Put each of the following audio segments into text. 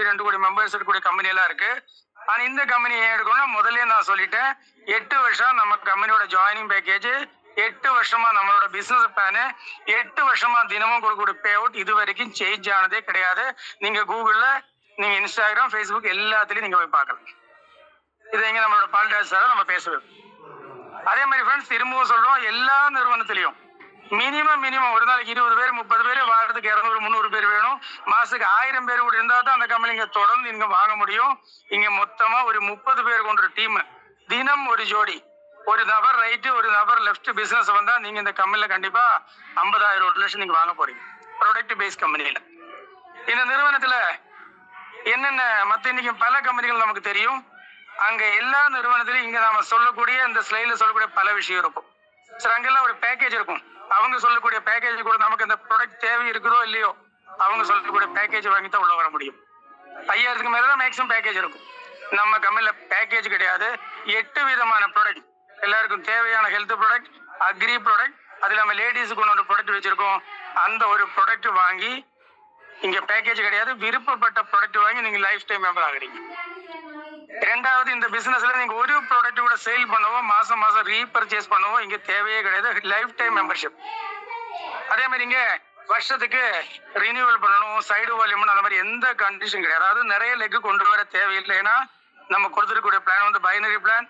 2 கோடி மெம்பர்ஸ் இருக்கக்கூடிய கம்பெனி எல்லாம் இருக்கு. ஆனா இந்த கம்பெனி ஏன் எடுக்கணும்னா முதல்ல நான் சொல்லிட்டேன், 8 வருஷம் நம்ம கம்பெனியோட ஜாயினிங் பேக்கேஜ், 8 வருஷமா நம்மளோட பிசினஸ் பிளான், 8 வருஷமா தினமும் கொடுக்கக்கூடிய பே அவுட் இது வரைக்கும் சேஞ்ச் ஆனதே கிடையாது. நீங்க கூகுள்ல, நீங்க இன்ஸ்டாகிராம், ஃபேஸ்புக் எல்லாத்துலயும் நீங்க போய் பார்க்கலாம். இதை எங்க நம்மளோட பால்டாஸ் சார் நம்ம பேசுவோம். அதே மாதிரி ஃப்ரெண்ட்ஸ் திரும்பவும் சொல்றோம், எல்லா நிறுவனத்திலையும் மினிமம் ஒரு நாளைக்கு 20 பேர் 30 பேர், வாரத்துக்கு 200 300 பேர் வேணும். மாசத்துக்கு 1000 பேர் கூட இருந்தா தான் அந்த கம்பெனிங்க தொடர்ந்து இங்க வாங்க முடியும். இங்க மொத்தமா ஒரு 30 பேர் கொண்ட டீம், தினம் ஒரு ஜோடி, ஒரு நபர் ரைட்டு ஒரு நபர் லெஃப்ட் பிசினஸ் வந்தா நீங்க இந்த கம்பெனில கண்டிப்பா 50,000 1 லட்சம் நீங்க வாங்க போறீங்க. ப்ராடக்ட் பேஸ் கம்பெனியில இந்த நிறுவனத்துல என்னென்ன மத்த இன்னைக்கு பல கம்பெனிகள் நமக்கு தெரியும். அங்க எல்லா நிறுவனத்திலும் இங்க நாம சொல்லக்கூடிய இந்த ஸ்லைட்ல சொல்லக்கூடிய பல விஷயம் இருக்கும் சார். அங்கெல்லாம் ஒரு பேக்கேஜ் இருக்கும். அவங்க சொல்லக்கூடிய பேக்கேஜ் கூட நமக்கு இந்த ப்ராடக்ட் தேவை இருக்குதோ இல்லையோ அவங்க சொல்லக்கூடிய பேக்கேஜ் வாங்கி தான் உள்ள வர முடியும். 5000க்கு மேலதான் மேக்ஸிமம் பேக்கேஜ் இருக்கும். நம்ம கம்பெனில பேக்கேஜ் கிடையாது. 8 விதமான ப்ராடக்ட், எல்லாருக்கும் தேவையான ஹெல்த் ப்ராடக்ட், அக்ரி ப்ராடக்ட், அது இல்லாம லேடிஸுக்கு ஒரு ப்ராடக்ட் வச்சிருக்கோம். அந்த ஒரு ப்ராடக்ட் வாங்கி இங்க பேக்கேஜ் கிடையாது, விருப்பப்பட்ட ப்ராடக்ட் வாங்கி நீங்க லைஃப் டைம் மெம்பர் ஆகுறீங்க. ரெண்டாவது, இந்த பிசினஸ்ல நீங்க ஒரு ப்ராடக்ட் கூட சேல் பண்ணவோ மாசம் ரீபர்ச்சேஸ் பண்ணவோ இங்க தேவையே கிடையாது. Life time membership. அதே மாதிரி இங்க வருஷத்துக்கு ரினியூவல் பண்ணணும், சைடு வால்யூம் அந்த மாதிரி எந்த கண்டிஷன் கிடையாது. அதாவது நிறைய லெக் கொண்டு வர தேவையில்லை. ஏன்னா நம்ம கொடுத்துருக்கூடிய பிளான் வந்து பைனரி பிளான்.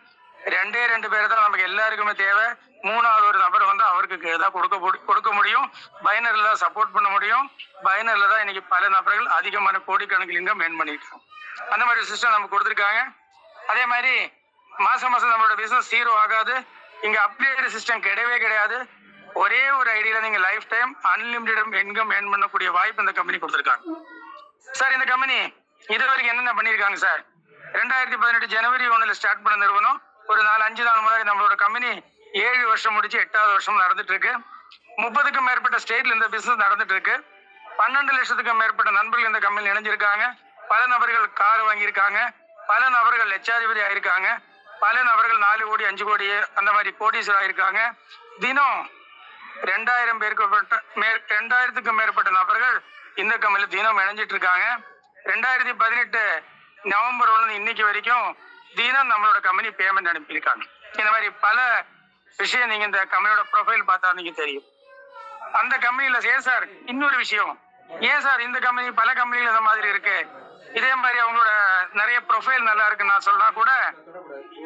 2 பேர் தான் நமக்கு எல்லாருக்குமே தேவை. 3வது ஒரு நபர் வந்து அவருக்கு ஏதாவது கொடுக்க முடியும். பைனர்ல தான் சப்போர்ட் பண்ண முடியும். பைனர்ல தான் இன்னைக்கு பல நபர்கள் அதிகமான கோடிக்கணக்கில் இன்கம் மேன் பண்ணிட்டு இருக்கோம். அந்த மாதிரி சிஸ்டம் நம்ம கொடுத்துருக்காங்க. அதே மாதிரி மாசம் நம்மளோட பிசினஸ் 0 ஆகாது. இங்க அப்கிரேட் சிஸ்டம் கிடையவே கிடையாது. ஒரே ஒரு ஐடியில நீங்க life time unlimited income earn பண்ணக்கூடிய வாய்ப்பு இந்த கம்பெனி கொடுத்துருக்காங்க. சார் இந்த கம்பெனி இது வரைக்கும் என்னென்ன பண்ணிருக்காங்க சார்? 2018 ஜனவரி 1 ஸ்டார்ட் பண்ண நிறுவனம். ஒரு 4-5 நாள் முன்னாடி நம்மளோட கம்பெனி 7 வருஷம் முடிச்சு 8வது வருஷம் நடந்துட்டு இருக்கு. 30க்கும் மேற்பட்ட ஸ்டேட்ல இந்த பிசினஸ் நடந்துட்டு இருக்கு. 12 லட்சத்துக்கும் மேற்பட்ட நண்பர்கள் இந்த கம்பெனி இணைஞ்சிருக்காங்க. பல நபர்கள் கார் வாங்கியிருக்காங்க, பல நபர்கள் லட்சாதிபதி ஆயிருக்காங்க, பல நபர்கள் 4 கோடி 5 கோடி அந்த மாதிரி கோடீஸ்வரர் ஆயிருக்காங்க. தினம் 2000க்கும் மேற்பட்ட நபர்கள் இந்த கம்பெனில தினம் இணைஞ்சிட்டு இருக்காங்க. 2018 நவம்பர் 1 இன்னைக்கு வரைக்கும் தினம் நம்மளோட கம்பெனி பேமெண்ட் அனுப்பியிருக்காங்க. இந்த மாதிரி பல விஷயம் நீங்க இந்த கம்பெனியோட ப்ரொஃபைல் பார்த்தா நீங்க தெரியும். அந்த கம்பெனில சார் இன்னொரு விஷயம், ஏன் சார் இந்த கம்பெனி பல கம்பெனில இந்த மாதிரி இருக்கு, இதே மாதிரி அவங்களோட நிறைய ப்ரொஃபைல் நல்லா இருக்கு நான் சொன்னா கூட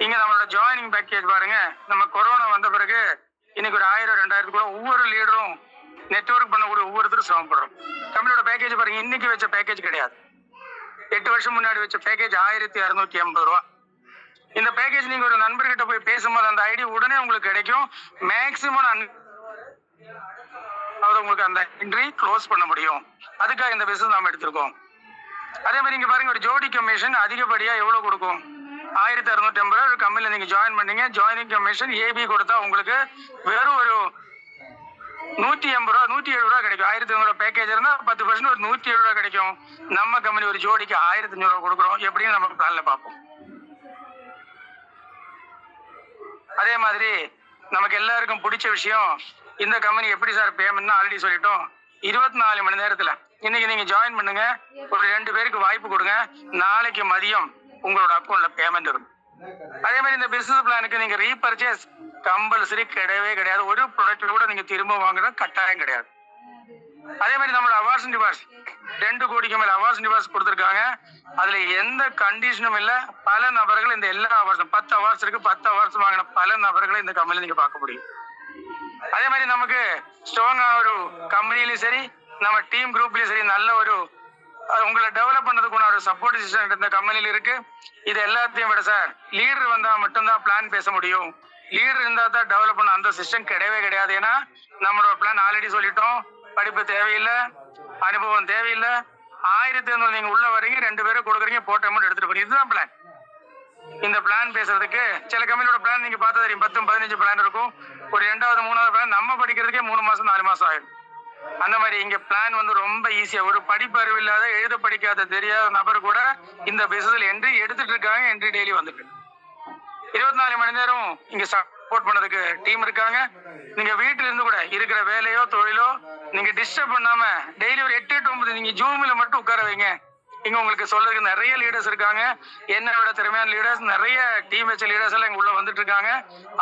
இங்க நம்மளோட ஜாயினிங் பேக்கேஜ் பாருங்க. நம்ம கொரோனா வந்த பிறகு இன்னைக்கு ஒரு 1000-2000 கூட ஒவ்வொரு லீடரும் நெட்வொர்க் பண்ணக்கூடிய ஒவ்வொருத்தரும் சிரமப்படுறோம். கம்பெனியோட பேக்கேஜ் பாருங்க, இன்னைக்கு வச்ச பேக்கேஜ் கிடையாது. 8 வருஷம் முன்னாடி வச்ச பேக்கேஜ் 1680 ரூபா. இந்த பேக்கேஜ் நீங்க ஒரு நண்பர்கிட்ட போய் பேசும்போது அந்த ஐடி உடனே உங்களுக்கு கிடைக்கும். மேக்சிமம் உங்களுக்கு அந்த என்ட்ரி க்ளோஸ் பண்ண முடியும். அதுக்காக இந்த பிசினஸ் நாம எடுத்திருக்கோம். அதே மாதிரி இங்க பாருங்க, ஒரு ஜோடி கமிஷன் அதிகப்படியா எவ்வளவு கொடுக்கும்? 1680 ரூபாய். ஒரு கம்பெனில நீங்க ஜாயின் பண்ணீங்க, ஜாயினிங் கமிஷன் ஏபி கொடுத்தா உங்களுக்கு வெறும் ஒரு 180 ரூபா 170 ரூபா கிடைக்கும். 1500 ரூபாய் பேக்கேஜ் இருந்தா 10% ஒரு 170 ரூபா கிடைக்கும். நம்ம கம்பெனி ஒரு ஜோடிக்கு 1500 ரூபாய் கொடுக்குறோம். எப்படின்னு நம்ம பிளான்ல பார்ப்போம். அதே மாதிரி நமக்கு எல்லாருக்கும் பிடிச்ச விஷயம், இந்த கம்பெனி எப்படி சார் பேமெண்ட் ஆல்ரெடி சொல்லிட்டோம். 24 மணி நேரத்துல இன்னைக்கு நீங்க ஜாயின் பண்ணுங்க, ஒரு 2 பேருக்கு வாய்ப்பு கொடுங்க, நாளைக்கு மதியம் உங்களோட அக்கௌண்ட்ல பேமெண்ட் இருக்கும். அதே மாதிரி இந்த பிசினஸ் பிளானுக்கு நீங்க ரீபர்ச்சேஸ் கம்பல்சரி கிடையவே கிடையாது. ஒரு ப்ராடக்ட் கூட நீங்க திரும்ப வாங்குறது கட்டாயம் கிடையாது. அதே மாதிரி நம்மளோட அவார்ட்ஸ் அண்ட் டிவார்ட்ஸ் 2 கோடிக்கு மேல அவார்ட்ஸ் அண்ட் டிவார்ட்ஸ் கொடுத்துருக்காங்க. அதுல எந்த கண்டிஷனும் இல்ல. பல நபர்கள் இந்த எல்லா அவார்ட்ஸும் 10 அவார்ட்ஸ் இருக்கு. 10 அவார்ட்ஸ் வாங்கின பல நபர்களை இந்த கம்பெனில நீங்க பார்க்க முடியும். அதே மாதிரி நமக்கு ஸ்ட்ராங்கா ஒரு கம்பெனிலயும் சரி, நம்ம டீம் குரூப்லயும் சரி, நல்ல ஒரு உங்களை டெவலப் பண்ணதுக்குள்ள ஒரு சப்போர்ட் சிஸ்டம் இந்த கம்பெனில இருக்கு. இது எல்லாத்தையும் விட சார், லீடர் வந்தா மட்டும்தான் பிளான் பேச முடியும். லீடர் இருந்தா தான் டெவலப் பண்ண அந்த சிஸ்டம் கிடையவே கிடையாது. ஏன்னா நம்மளோட பிளான் ஆல்ரெடி சொல்லிட்டோம். படிப்பு தேவையில்லை, அனுபவம் தேவையில்லை. 1500 நீங்க உள்ள வரீங்க, 2 பேரும் கொடுக்குறீங்க, போட்ட அமௌண்ட் எடுத்துட்டு போறீங்க. இதுதான் பிளான். இந்த பிளான் பேசுறதுக்கு சில கம்பெனியோட பிளான் நீங்க பார்த்தா தெரியும், 10-15 பிளான் இருக்கும். ஒரு 2வது 3வது பிளான் நம்ம படிக்கிறதுக்கே 3 மாசம் 4 மாசம் ஆயிடும். அந்த மாதிரி இங்க பிளான் வந்து ரொம்ப ஈஸியா, ஒரு படிப்பு அறிவு இல்லாத, எழுத படிக்காத தெரியாத நபர் கூட இந்த பிசினஸ்ல என்ட்ரி எடுத்துட்டு இருக்காங்க. என்ட்ரி டெய்லி வந்துட்டு 24 மணி நேரம் இங்க சப்போர்ட் பண்ணதுக்கு டீம் இருக்காங்க. நீங்க வீட்டுல இருந்து கூட இருக்கிற வேலையோ தொழிலோ நீங்க டிஸ்டர்ப் பண்ணாம டெய்லி ஒரு 8 to 9 நீங்க ஜூம்ல மட்டும் உட்கார வைங்க. இங்க உங்களுக்கு சொல்றதுக்கு நிறைய லீடர்ஸ் இருக்காங்க. என்ன விட திறமையான லீடர்ஸ், நிறைய டீம் வச்ச லீடர்ஸ் எல்லாம் இங்க உள்ள வந்துட்டு இருக்காங்க.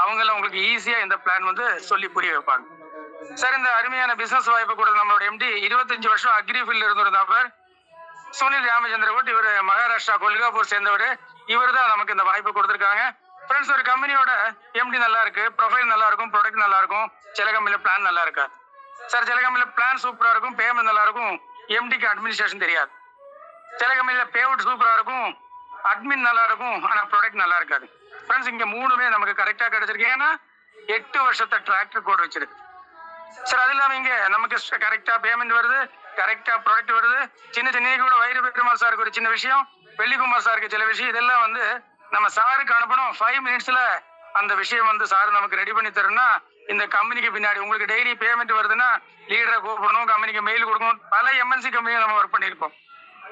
அவங்க எல்லாம் உங்களுக்கு ஈஸியா இந்த பிளான் வந்து சொல்லி புரிய வைப்பாங்க. சார், இந்த அருமையான பிசினஸ் வாய்ப்பு கூட நம்மளோட எம்டி 25 வருஷம் அக்ரி ஃபீல்ட்ல இருந்த ஒரு நபர் சுனில் ராமச்சந்திர கோட். இவர் மகாராஷ்டிரா கொல்காப்பூர் சேர்ந்தவர். இவர் தான் நமக்கு இந்த வாய்ப்பு கொடுத்துருக்காங்க. ஃப்ரெண்ட்ஸ், ஒரு கம்பெனியோட எம்டி நல்லா இருக்கு, ப்ரொஃபைல் நல்லா இருக்கும், ப்ராடக்ட் நல்லா இருக்கும், சில கம்பெனில பிளான் நல்லா இருக்காது. சார், சில கம்பெனில பிளான் சூப்பரா இருக்கும், பேமெண்ட் நல்லா இருக்கும், எம்டிக்கு அட்மினிஸ்ட்ரேஷன் தெரியாது. சில கம்பெனில பேவுட் சூப்பரா இருக்கும், அட்மின் நல்லா இருக்கும், ஆனா ப்ராடக்ட் நல்லா இருக்காது. ஃப்ரெண்ட்ஸ், இங்க மூணுமே நமக்கு கரெக்டா கிடைச்சிருக்கு. ஏன்னா 8 வருஷத்தை டிராக்டர் கோட் வச்சிருக்கு. சார், அது இல்லாம இங்க நமக்கு கரெக்டா பேமெண்ட் வருது, கரெக்டா ப்ராடக்ட் வருது. சின்ன சின்ன கூட வைர பெருமாள் சாருக்கு ஒரு சின்ன விஷயம், வெள்ளிக்குமார் சாருக்கு சில விஷயம், இதெல்லாம் வந்து நம்ம சாருக்கு அனுப்பணும். 5 மினிட்ஸ்ல அந்த விஷயம் வந்து சார் நமக்கு ரெடி பண்ணி தரணும்னா, இந்த கம்பெனிக்கு பின்னாடி உங்களுக்கு டெய்லி பேமெண்ட் வருதுன்னா லீடரை கூப்பிடணும், கம்பெனிக்கு மெயில் கொடுக்கணும். பல எம்என்சி கம்பெனியை நம்ம ஒர்க் பண்ணியிருக்கோம்.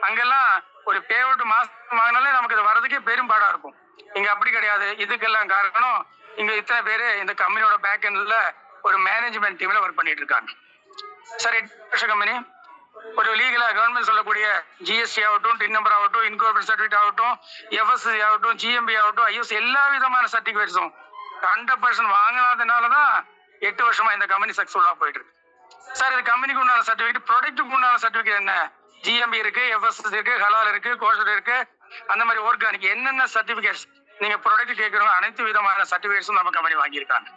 அங்கெல்லாம் ஒரு பேமெண்ட் மாசம் வாங்கினாலே நமக்கு இது வர்றதுக்கே பெரும்பாடா இருக்கும். இங்க அப்படி கிடையாது. இதுக்கெல்லாம் காரணம் இங்க இத்தனை பேரு இந்த கம்பெனியோட பேக் எண்ட்ல ஒரு மேனேஜ்மெண்ட் டீம்ல ஒர்க் பண்ணிட்டு இருக்காங்க. சார், 8 வருஷ கம்பெனி ஒரு லீகலா கவர்மெண்ட் சொல்லக்கூடிய ஜிஎஸ்டி ஆகட்டும், டின் நம்பர் ஆகட்டும், இன்கோர்பரேட் சர்டிஃபிகேட் ஆகட்டும், எஃப்எஸ்சி ஆகட்டும், ஜிஎம்பி ஆகட்டும், ஐஎஸ் எல்லா விதமான சர்டிபிகேட்ஸும் 100% வாங்கினதுனாலதான் 8 வருஷமா இந்த கம்பெனி சக்சஸ்ஃபுல்லா போயிட்டு இருக்கு. சார், இது கம்பெனிக்கு உண்டான சர்டிபிகேட், ப்ராடக்ட்டுக்கு உண்டான சர்டிபிகேட் என்ன? ஜிஎம்பி இருக்கு, எஃப்எஸ்எஸ் இருக்கு, ஹலால் இருக்கு, கோஷர் இருக்கு, அந்த மாதிரி ஆர்கானிக் என்னென்ன சர்டிபிகேட்ஸ் நீங்க ப்ராடக்ட் கேட்கறோம் அனைத்து விதமான சர்டிபிகேட்ஸும் நம்ம கம்பெனி வாங்கியிருக்காங்க.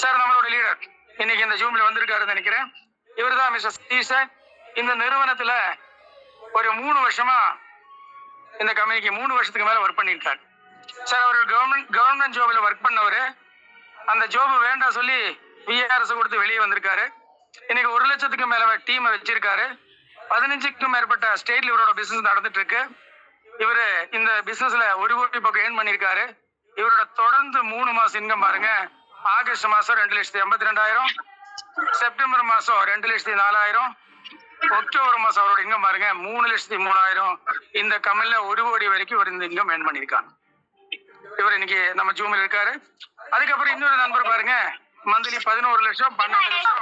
சார், நம்மளோட லீடர் இன்னைக்கு இந்த ஜூம்ல வந்திருக்காருன்னு நினைக்கிறேன். இவர் தான் மிஸ்டர் ஸ்டீசன். இந்த நிறுவனத்துல ஒரு 3 வருஷமா இந்த கம்பெனிக்கு 3 வருஷத்துக்கு மேல ஒர்க் பண்ணியிருக்காரு. சார், அவர் கவர்மெண்ட் ஜாப்ல ஒர்க் பண்ணவரு. அந்த ஜாப் வேண்டாம் சொல்லி விஆர்எஸ் கொடுத்து வெளியே வந்திருக்காரு. இன்னைக்கு 1 லட்சத்துக்கு மேல டீம் வச்சிருக்காரு. 15க்கும் மேற்பட்ட ஸ்டேட்ல இவரோட பிசினஸ் நடந்துட்டு இருக்கு. இவரு இந்த பிசினஸ்ல 1 கோடி பக்கம் ஏர்ன் பண்ணிருக்காரு. இவரோட தொடர்ந்து 3 மாசம் இன்கம் பாருங்க. ஆகஸ்ட் மாசம் 2,82,000, செப்டம்பர் மாசம் 2,04,000, அக்டோபர் மாசம் அவரோட இன்கம் பாருங்க 3,03,000. இந்த கம்பெனில 1 கோடி வரைக்கும் இவர் இந்த இன்கம் ஏர்ன் பண்ணிருக்காங்க. இவர் இன்னைக்கு நம்ம ஜூமில் இருக்காரு. அதுக்கப்புறம் இன்னொரு நண்பர் பாருங்க, மந்த்லி 11 லட்சம், 12 லட்சம்.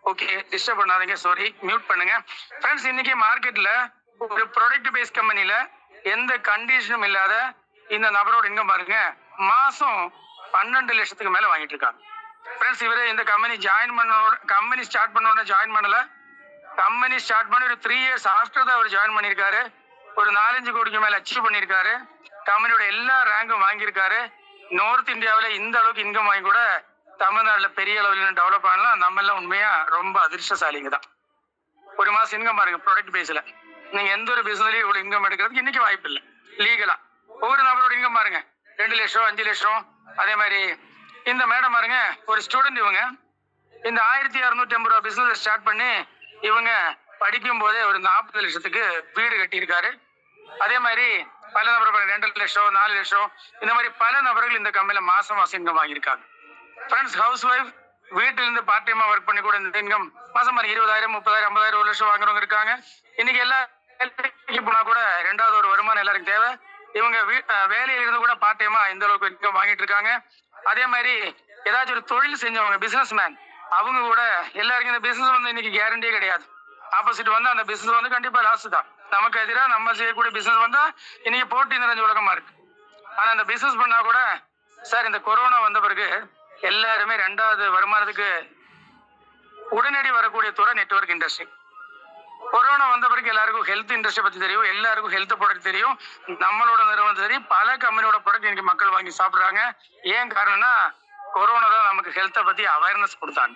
ஓகே, டிஸ்டர்ப் பண்ணாதீங்க, சாரி, மியூட் பண்ணுங்க. ஃப்ரெண்ட்ஸ், இன்னைக்கு மார்க்கெட்ல ஒரு ப்ராடக்ட் பேஸ் கம்பெனில எந்த கண்டிஷனும் இல்லாத இந்த நபரோட இன்கம் பாருங்க மாசம் 12 லட்சத்துக்கு மேல வாங்கிட்டு இருக்காங்க. ஃப்ரெண்ட்ஸ், இவரு இந்த கம்பெனி கம்பெனி ஸ்டார்ட் பண்ண ஜாயின் பண்ணல. கம்பெனி ஸ்டார்ட் பண்ணி ஒரு 3 இயர்ஸ் ஆஃப்டர் தான் அவர் ஜாயின் பண்ணியிருக்காரு. ஒரு 4-5 கோடிக்கு மேல அச்சீவ் பண்ணியிருக்காரு. கம்பெனியோட எல்லா ரேங்கும் வாங்கியிருக்காரு. நார்த் இந்தியாவில இந்த அளவுக்கு இன்கம் வாங்கி கூட தமிழ்நாடுல பெரிய அளவில் டெவலப் ஆகலாம். நம்ம எல்லாம் உண்மையா ரொம்ப அதிர்ஷ்டசாலிங்க தான். 1 மாசம் இன்கம் பாருங்க ப்ராடக்ட் பேஸ்ல. நீங்க எந்த ஒரு பிசினஸ்லயும் இவ்வளவு இன்கம் எடுக்கிறதுக்கு இன்னைக்கு வாய்ப்பு இல்லை லீகலா. ஒவ்வொரு நபரோட இன்கம் பாருங்க 2 லட்சம், 5 லட்சம். அதே மாதிரி இந்த மேடம் பாருங்க, ஒரு ஸ்டூடெண்ட். இவங்க இந்த 1,650 ரூபா பிசினஸ் ஸ்டார்ட் பண்ணி இவங்க படிக்கும் போதே ஒரு 40 லட்சத்துக்கு வீடு கட்டியிருக்காரு. அதே மாதிரி பல நபர் 2 லட்சம், 4 லட்சம், இந்த மாதிரி பல நபர்கள் இந்த கம்பெனில மாசம் இன்கம் வாங்கியிருக்காங்க. ஃப்ரெண்ட்ஸ், ஹவுஸ் ஒய்ஃப் வீட்டில இருந்து பார்ட் டைமா ஒர்க் பண்ணி கூட இந்த இன்கம் மாசம் 20,000, 30,000, 50,000, 1 லட்சம் வாங்குறவங்க இருக்காங்க. இன்னைக்கு எல்லா போனா கூட 2வது ஒரு வருமானம் எல்லாருக்கும் தேவை. இவங்க வேலையில இருந்து கூட பார்ட் டைமா இந்த அளவுக்கு இன்கம் வாங்கிட்டு இருக்காங்க. அதே மாதிரி ஏதாச்சும் ஒரு தொழில் செஞ்சவங்க, பிசினஸ் மேன், அவங்க கூட எல்லாருக்கும் இந்த பிசினஸ் வந்து இன்னைக்கு கேரண்டியே கிடையாது. ஆப்போசிட் வந்து அந்த பிசினஸ் வந்து கண்டிப்பா லாஸ் தான். நமக்கு எதிராக நம்ம செய்யக்கூடிய பிசினஸ் வந்தா இன்னைக்கு போட்டி நிறைஞ்ச உலகமா இருக்கு. ஆனா இந்த பிசினஸ் பண்ணா கூட சார், இந்த கொரோனா வந்த பிறகு எல்லாருமே 2வது வருமானத்துக்கு உடனடி வரக்கூடிய துறை நெட்வொர்க் இண்டஸ்ட்ரி. கொரோனா வந்த பிறகு எல்லாருக்கும் ஹெல்த் இண்டஸ்ட்ரி பத்தி தெரியும், எல்லாருக்கும் ஹெல்த் ப்ராடக்ட் தெரியும். நம்மளோட நிறுவனம் சரி, பல கம்பெனியோட ப்ராடக்ட் இன்னைக்கு மக்கள் வாங்கி சாப்பிடுறாங்க. ஏன் காரணம்னா கொரோனா தான் நமக்கு ஹெல்த்தை பத்தி அவேர்னஸ் கொடுத்தாங்க.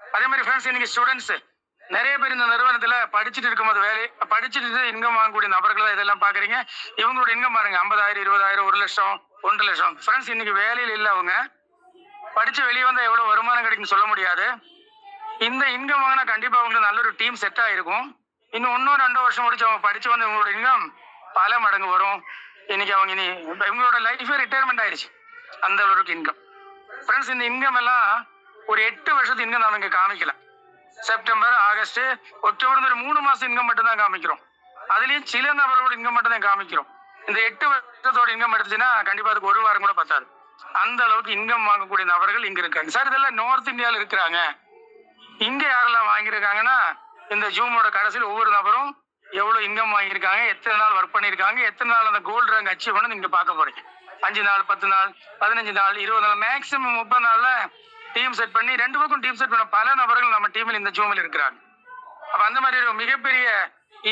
அதே மாதிரி ஃப்ரெண்ட்ஸ், இன்னைக்கு ஸ்டூடெண்ட்ஸ் நிறைய பேர் இந்த நிறுவனத்துல படிச்சுட்டு இருக்கும்போது படிச்சுட்டு இன்கம் வாங்கக்கூடிய நபர்கள் தான் இதெல்லாம் பாக்குறீங்க. இவங்களோட இன்கம் பாருங்க 50,000, 20,000, 1 லட்சம், 1 லட்சம். ஃப்ரெண்ட்ஸ், இன்னைக்கு வேலையில் இல்ல, அவங்க படிச்சு வெளியே வந்தா எவ்வளவு வருமானம் கிடைக்குன்னு சொல்ல முடியாது. இந்த இன்கம் வாங்கினா கண்டிப்பா அவங்களுக்கு நல்ல ஒரு டீம் செட் ஆயிருக்கும். இன்னும் 1-2 வருஷம் முடிச்சு அவங்க படிச்சு வந்து இவங்களோட இன்கம் பல மடங்கு வரும். இன்னைக்கு அவங்க இவங்களோட லைஃபே ரிட்டையர்மெண்ட் ஆயிடுச்சு, அந்த அளவுக்கு இன்கம். ஃப்ரெண்ட்ஸ், இந்த இன்கம் எல்லாம் ஒரு 8 வருஷத்து இன்கம் நம்ம இங்க காமிக்கல. செப்டம்பர், ஆகஸ்ட், அக்டோபர் ஒரு 3 மாசம் இன்கம் மட்டும் தான் காமிக்கிறோம். அதுலயும் சில நபர்களோட இன்கம் மட்டும் தான் காமிக்கிறோம். இந்த 8 வருஷத்தோட இன்கம் எடுத்துச்சுன்னா கண்டிப்பா அதுக்கு 1 வாரம் கூட பத்தாது. அந்த அளவுக்கு இன்கம் வாங்கக்கூடிய நபர்கள் இங்க இருக்காங்க. சார், இதெல்லாம் நார்த் இந்தியாவில் இருக்கிறாங்க. இங்க யாரெல்லாம் வாங்கியிருக்காங்கன்னா இந்த ஜூமோட கடைசியில் ஒவ்வொரு நபரும் எவ்வளவு இன்கம் வாங்கியிருக்காங்க, எத்தனை நாள் ஒர்க் பண்ணியிருக்காங்க, எத்தனை நாள் அந்த கோல்டு ரேங்க் அச்சீவ் பண்ணி நீங்க பார்க்க போறீங்க. 5 நாள், 10 நாள், 15 நாள், 20 நாள், மேக்சிமம் 30 நாள்ல டீம் செட் பண்ணி 2 பக்கம் டீம் செட் பண்ண பல நபர்கள் நம்ம டீமில் இந்த ஜூமில் இருக்கிறாங்க. அப்ப அந்த மாதிரி ஒரு மிகப்பெரிய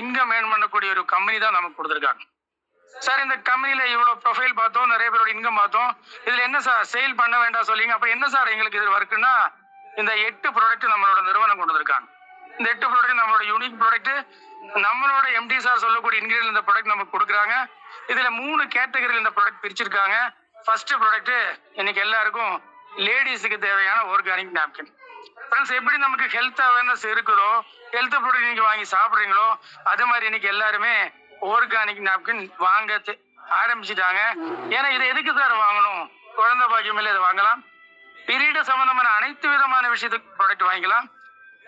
இன்கம் ஏர்ன் பண்ணக்கூடிய ஒரு கம்பெனி தான் நமக்கு கொடுத்துருக்காங்க. சார் இந்த கம்பெனில இவ்வளவு ப்ரொஃபைல் பார்த்தோம், நிறைய பேரோட இன்கம் பார்த்தோம், இதுல என்ன சார் சேல் பண்ண வேண்டாம் சொல்லிங்க. அப்ப என்ன சார் எங்களுக்கு இது ஒர்க்குன்னா இந்த 8 ப்ராடக்ட் நம்மளோட நிறுவனம் கொண்டு வந்திருக்காங்க. இந்த 8 ப்ராடக்ட் நம்மளோட யூனிக் ப்ராடக்ட், நம்மளோட எம்டி சார் சொல்லக்கூடிய இன்கிரியன்ட் இந்த ப்ராடக்ட் நமக்கு கொடுக்குறாங்க. இதுல 3 கேட்டகரியில் இந்த ப்ராடக்ட் பிரிச்சிருக்காங்க. ஃபர்ஸ்ட் ப்ராடக்ட் இன்னைக்கு எல்லாருக்கும் லேடிஸுக்கு தேவையான ஆர்கானிக் நாப்கின். ஃப்ரெண்ட்ஸ், எப்படி நமக்கு ஹெல்த் அவேர்னஸ் இருக்குதோ, ஹெல்த் ப்ராடக்ட் நீங்க வாங்கி சாப்பிடுறீங்களோ, அது மாதிரி இன்னைக்கு எல்லாருமே ஆர்கானிக் நாப்கின் வாங்க ஆரம்பிச்சுட்டாங்க. ஏன்னா இதை எதுக்கு சார் வாங்கணும்? குழந்தை பாக்கியம் இல்லை, இதை வாங்கலாம். பீரியட் சம்பந்தமான அனைத்து விதமான விஷயத்துக்கு ப்ராடக்ட் வாங்கிக்கலாம்.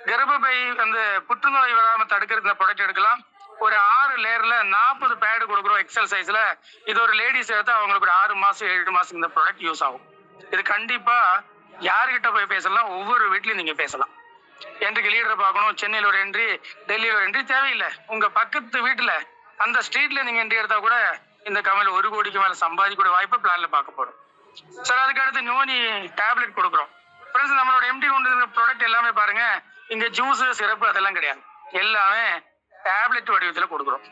கர்ப்பப்பை அந்த புற்றுநோய் வராம தடுக்கிறது இந்த ப்ராடக்ட் எடுக்கலாம். ஒரு 6 லேயர்ல 40 பேடு கொடுக்குறோம் எக்ஸல் சைஸ்ல. இது ஒரு லேடிஸ் எடுத்தா அவங்களுக்கு ஒரு 6 மாசம் 7 மாசம் இந்த ப்ராடக்ட் யூஸ் ஆகும். இது கண்டிப்பா யாருகிட்ட போய் பேசலாம், ஒவ்வொரு வீட்லயும் நீங்க பேசலாம். என்ட்ரிக்கு லீடரை பார்க்கணும், சென்னையில் ஒரு என்ட்ரி, டெல்லியில் ஒரு என்ட்ரி தேவையில்லை. உங்க பக்கத்து வீட்டுல அந்த ஸ்ட்ரீட்ல நீங்க என்ட்ரி எடுத்தா கூட இந்த கம்பெனியில் 1 கோடிக்கு மேல சம்பாதிக்கக்கூடிய வாய்ப்பு பிளான்ல பார்க்க போறோம். சார் அதுக்கு அடுத்து நோனி டேப்லெட் கொடுக்குறோம். ஃப்ரெண்ட்ஸ், நம்மளோட எம்டி கொண்டு இருக்கிற ப்ராடக்ட் எல்லாமே பாருங்க, இங்க ஜூஸ் சிறப்பு அதெல்லாம் கிடையாது, எல்லாமே டேப்லெட் வடிவத்தில் கொடுக்குறோம்.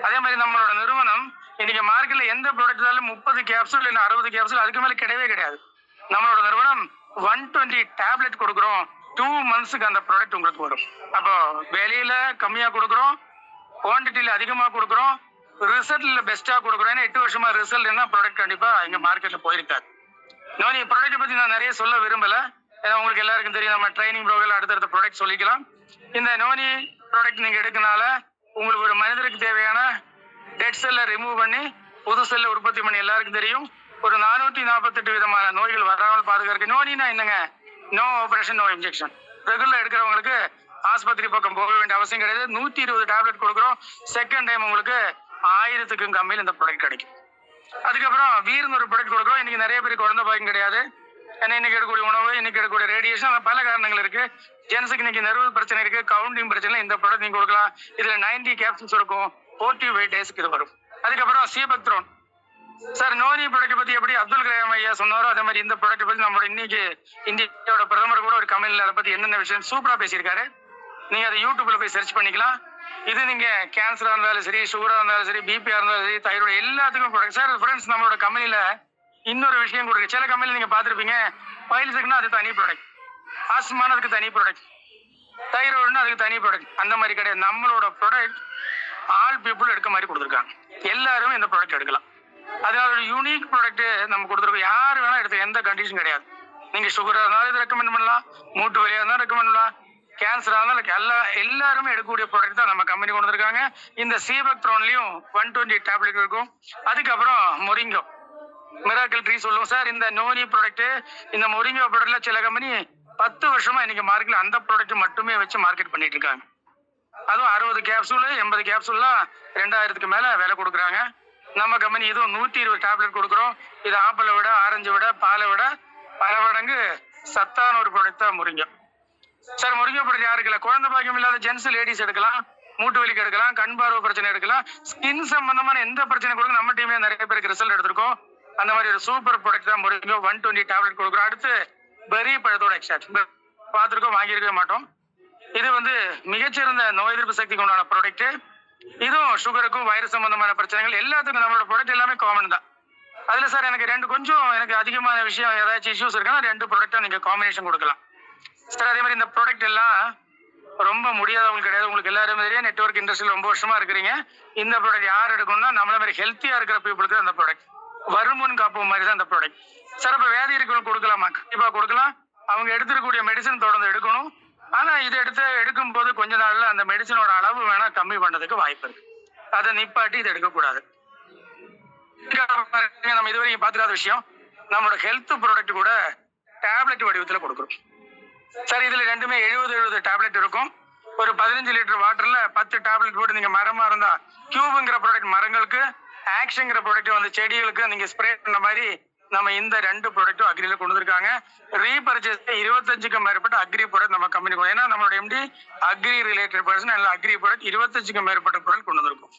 அதே மாதிரி நம்மளோட நிறுவனம் இன்னைக்கு மார்க்கெட்ல எந்த ப்ராடக்ட் 30 கேப்சூல் இல்லை 60 கேப்சூல் அதுக்கு மேல கிடையவே கிடையாது. நம்மளோட நிறுவனம் 120 டேப்லெட் கொடுக்குறோம். 2 மந்த்ஸுக்கு அந்த ப்ராடக்ட் உங்களுக்கு வரும். அப்போ வெளியில கம்மியா கொடுக்குறோம், குவான்டிட்டியில அதிகமா கொடுக்குறோம், ரிசல்ட்ல பெஸ்டா கொடுக்குறோம். ஏன்னா 8 வருஷமா ரிசல்ட் என்ன ப்ராடக்ட் கண்டிப்பா எங்க மார்க்கெட்ல போயிருக்காரு. நோனி ப்ராடக்ட் பத்தி நான் நிறைய சொல்ல விரும்பல, ஏன்னா உங்களுக்கு எல்லாருக்கும் தெரியும். நம்ம ட்ரைனிங் ப்ரோக்ராம் அடுத்தடுத்த ப்ராடக்ட் சொல்லிக்கலாம். இந்த நோனி ப்ராடக்ட் நீங்க எடுக்கனால உங்களுக்கு ஒரு மனிதருக்கு தேவையான டெட் செல்லை ரிமூவ் பண்ணி புது செல்லை உற்பத்தி பண்ணி எல்லாருக்கும் தெரியும். ஒரு 448 விதமான நோய்கள் வராமல் பாதுகாக்க. நோனினா என்னங்க? No operation, no injection. Regular எடுக்கிறவங்களுக்கு ஆஸ்பத்திரி பக்கம் போக வேண்டிய அவசியம் கிடையாது. 120 டேப்லெட் கொடுக்குறோம். செகண்ட் டைம் உங்களுக்கு 1000க்கும் கம்மியில் இந்த ப்ராடக்ட் கிடைக்கும். அதுக்கப்புறம் வீர்னு ஒரு ப்ராடக்ட் கொடுக்குறோம். இன்னைக்கு நிறைய பேருக்கு குழந்தை பாக்கியம் கிடையாது. ஏன்னா இன்னைக்கு எடுக்கக்கூடிய உணவு, இன்னைக்கு எடுக்கக்கூடிய ரேடியேஷன், பல காரணங்கள் இருக்கு. ஜென்ஸுக்கு இன்னைக்கு நர்வ் பிரச்சனை இருக்கு, கவுண்டிங் பிரச்சனை, இந்த ப்ராடக்ட் நீங்க கொடுக்கலாம். இதுல 90 கேப்சூல்ஸ் இருக்கும். 45 டேஸ்க்கு இது வரும். அதுக்கப்புறம் சீபக்த்ரோன். சார் நோனி ப்ராடக்ட் பத்தி எப்படி அப்துல் கலாம் ஐயா சொன்னாரோ அதே மாதிரி இந்த ப்ராடக்ட் பத்தி நம்மளோட இன்னைக்கு இந்தியாவோட பிரதமர் கூட ஒரு கமெண்ட்ல அதை பத்தி என்னென்ன விஷயம் சூப்பரா பேசியிருக்காரு. நீங்க அதை யூடியூப்ல போய் சர்ச் பண்ணிக்கலாம். இது நீங்க கேன்சரா இருந்தாலும் சரி, சுகரா இருந்தாலும் சரி, பிபியா இருந்தாலும் சரி, தைராய்டு எல்லாத்துக்கும் ப்ராடக்ட். சார் ஃப்ரெண்ட்ஸ், நம்மளோட கம்பெனில இன்னொரு விஷயம் கூட இருக்கு. சில கம்பெனில நீங்க பாத்திருப்பீங்க, பைல்ஸுக்குன்னா அது தனி ப்ராடக்ட், ஆஸ்மானா அதுக்கு தனி ப்ராடக்ட், தைராய்டுனா அதுக்கு தனி ப்ராடக்ட். அந்த மாதிரி கிடையாது. நம்மளோட ப்ராடக்ட் ஆல் பீப்புள் எடுக்க மாதிரி கொடுத்துருக்காங்க. எல்லாருமே இந்த ப்ராடக்ட் எடுக்கலாம். அதனால ஒரு யூனிக் ப்ராடக்ட் நம்ம கொடுத்துருக்கோம். யாரு வேணா எடுத்து, எந்த கண்டிஷன் கிடையாது. நீங்க சுகரா இருந்தாலும் இது ரெக்கமெண்ட் பண்ணலாம், மூட்டு வலியா இருந்தாலும் ரெக்கமெண்ட் பண்ணலாம், கேன்சரா இருந்தாலும் எல்லாருமே எடுக்கக்கூடிய ப்ராடக்ட் தான் நம்ம கம்பெனி கொண்டு வந்திருக்காங்க. இந்த சீபக்த்ரோன்லயும் 120 டேப்லெட் இருக்கும். அதுக்கப்புறம் மொரிங்கோ மிராக்கிள் ட்ரீ சொல்லுவோம். சார் இந்த நோனி ப்ராடக்ட், இந்த மொரிங்கோ ப்ராடக்ட்ல சில கம்பெனி 10 வருஷமா இன்னைக்கு மார்க்கெட்ல அந்த ப்ராடக்ட் மட்டுமே வச்சு மார்க்கெட் பண்ணிட்டு இருக்காங்க. அதுவும் 60 கேப்சூல் 80 கேப்சூல்லாம் 2000க்கு மேல விலை கொடுக்குறாங்க. நம்ம கம்பெனி இதுவும் 120 டேப்லெட் கொடுக்குறோம். இது ஆப்பிளை விட, ஆரஞ்சு விட, பாலை விட பல மடங்கு சத்தான ஒரு ப்ராடக்ட் தான் முருங்கை. சார் முருங்கை ப்ராடக்ட் யாருக்கு இல்லை? குழந்தை பாக்கியம் இல்லாத ஜென்ஸ் லேடிஸ் எடுக்கலாம், மூட்டு வலிக்கு எடுக்கலாம், கண் பார்வை பிரச்சனை எடுக்கலாம், ஸ்கின் சம்பந்தமான எந்த பிரச்சனை கொடுக்க நம்ம டீம்ல நிறைய பேருக்கு ரிசல்ட் எடுத்திருக்கோம். அந்த மாதிரி ஒரு சூப்பர் ப்ராடக்ட் தான் முருங்கை. 120 டேப்லெட் கொடுக்குறோம். அடுத்து பெரி பழத்தோட எக்ஸ்ட்ராக்ட் பார்த்துருக்கோம், வாங்கியிருக்கவே மாட்டோம். இது மிகச்சிறந்த நோய் எதிர்ப்பு சக்திக்கு உண்டான ப்ராடக்ட். இதுவும் சுகருக்கும் வைரஸ் சம்பந்தமான பிரச்சனைகள் எல்லாத்துக்கும் நம்மளோட ப்ராடக்ட் எல்லாமே காமன் தான். அதுல சார் எனக்கு கொஞ்சம் அதிகமான விஷயம் ஏதாச்சும் இஷ்யூஸ் இருக்குன்னா 2 ப்ராடக்டா நீங்க காம்பினேஷன் கொடுக்கலாம் சார். அதே மாதிரி இந்த ப்ராடக்ட் எல்லாம் ரொம்ப முடியாதவங்களுக்கு கிடையாது. உங்களுக்கு எல்லாருமே தெரியும், நெட்வொர்க் இண்டஸ்ட்ரியில் ரொம்ப வருஷமா இருக்கிறீங்க. இந்த ப்ராடக்ட் யார் எடுக்கணும்னா நம்மள மாதிரி ஹெல்த்தியா இருக்கிற பீப்புளுக்கு அந்த ப்ராடக்ட் வருமுன் காப்பு மாதிரி தான் இந்த ப்ராடக்ட். சார் இப்ப வியாதி இருக்கவங்களுக்கு கொடுக்கலாமா? கண்டிப்பா கொடுக்கலாம். அவங்க எடுத்துக்கூடிய மெடிசன் தொடர்ந்து எடுக்கணும். ஆனா இதை எடுக்கும் போது கொஞ்ச நாள்ல அந்த மெடிசனோட அளவு வேணா கம்மி பண்ணதுக்கு வாய்ப்பு இருக்கு. அதை நிப்பாட்டி இதை எடுக்கக்கூடாது. நம்ம இதுவரைக்கும் பார்த்துக்காத விஷயம், நம்மளோட ஹெல்த் ப்ராடக்ட் கூட டேப்லெட் வடிவத்தில் கொடுக்குறோம் சார். இதுல ரெண்டுமே 70 டேப்லெட் இருக்கும். ஒரு 15 லிட்டர் வாட்டர்ல 10 டேப்லெட் போட்டு நீங்க மரமா இருந்தா கியூப்ங்கிற ப்ராடக்ட் மரங்களுக்கு, ஆக்ஷன்ங்கிற ப்ராடக்ட் செடிகளுக்கு நீங்க ஸ்ப்ரே பண்ண மாதிரி நம்ம இந்த 2 ப்ராடக்ட்டும் அக்ரியில கொண்டு வந்திருக்காங்க. ரீபர்ச்சேஸ் 25க்கும் மேற்பட்ட அக்ரி ப்ராடக்ட் நம்ம கம்பெனி, ஏன்னா நம்மளோட MD agri related person, agri product 25க்கும் மேற்பட்ட ப்ராடக்ட் கொண்டு வந்திருக்கும்.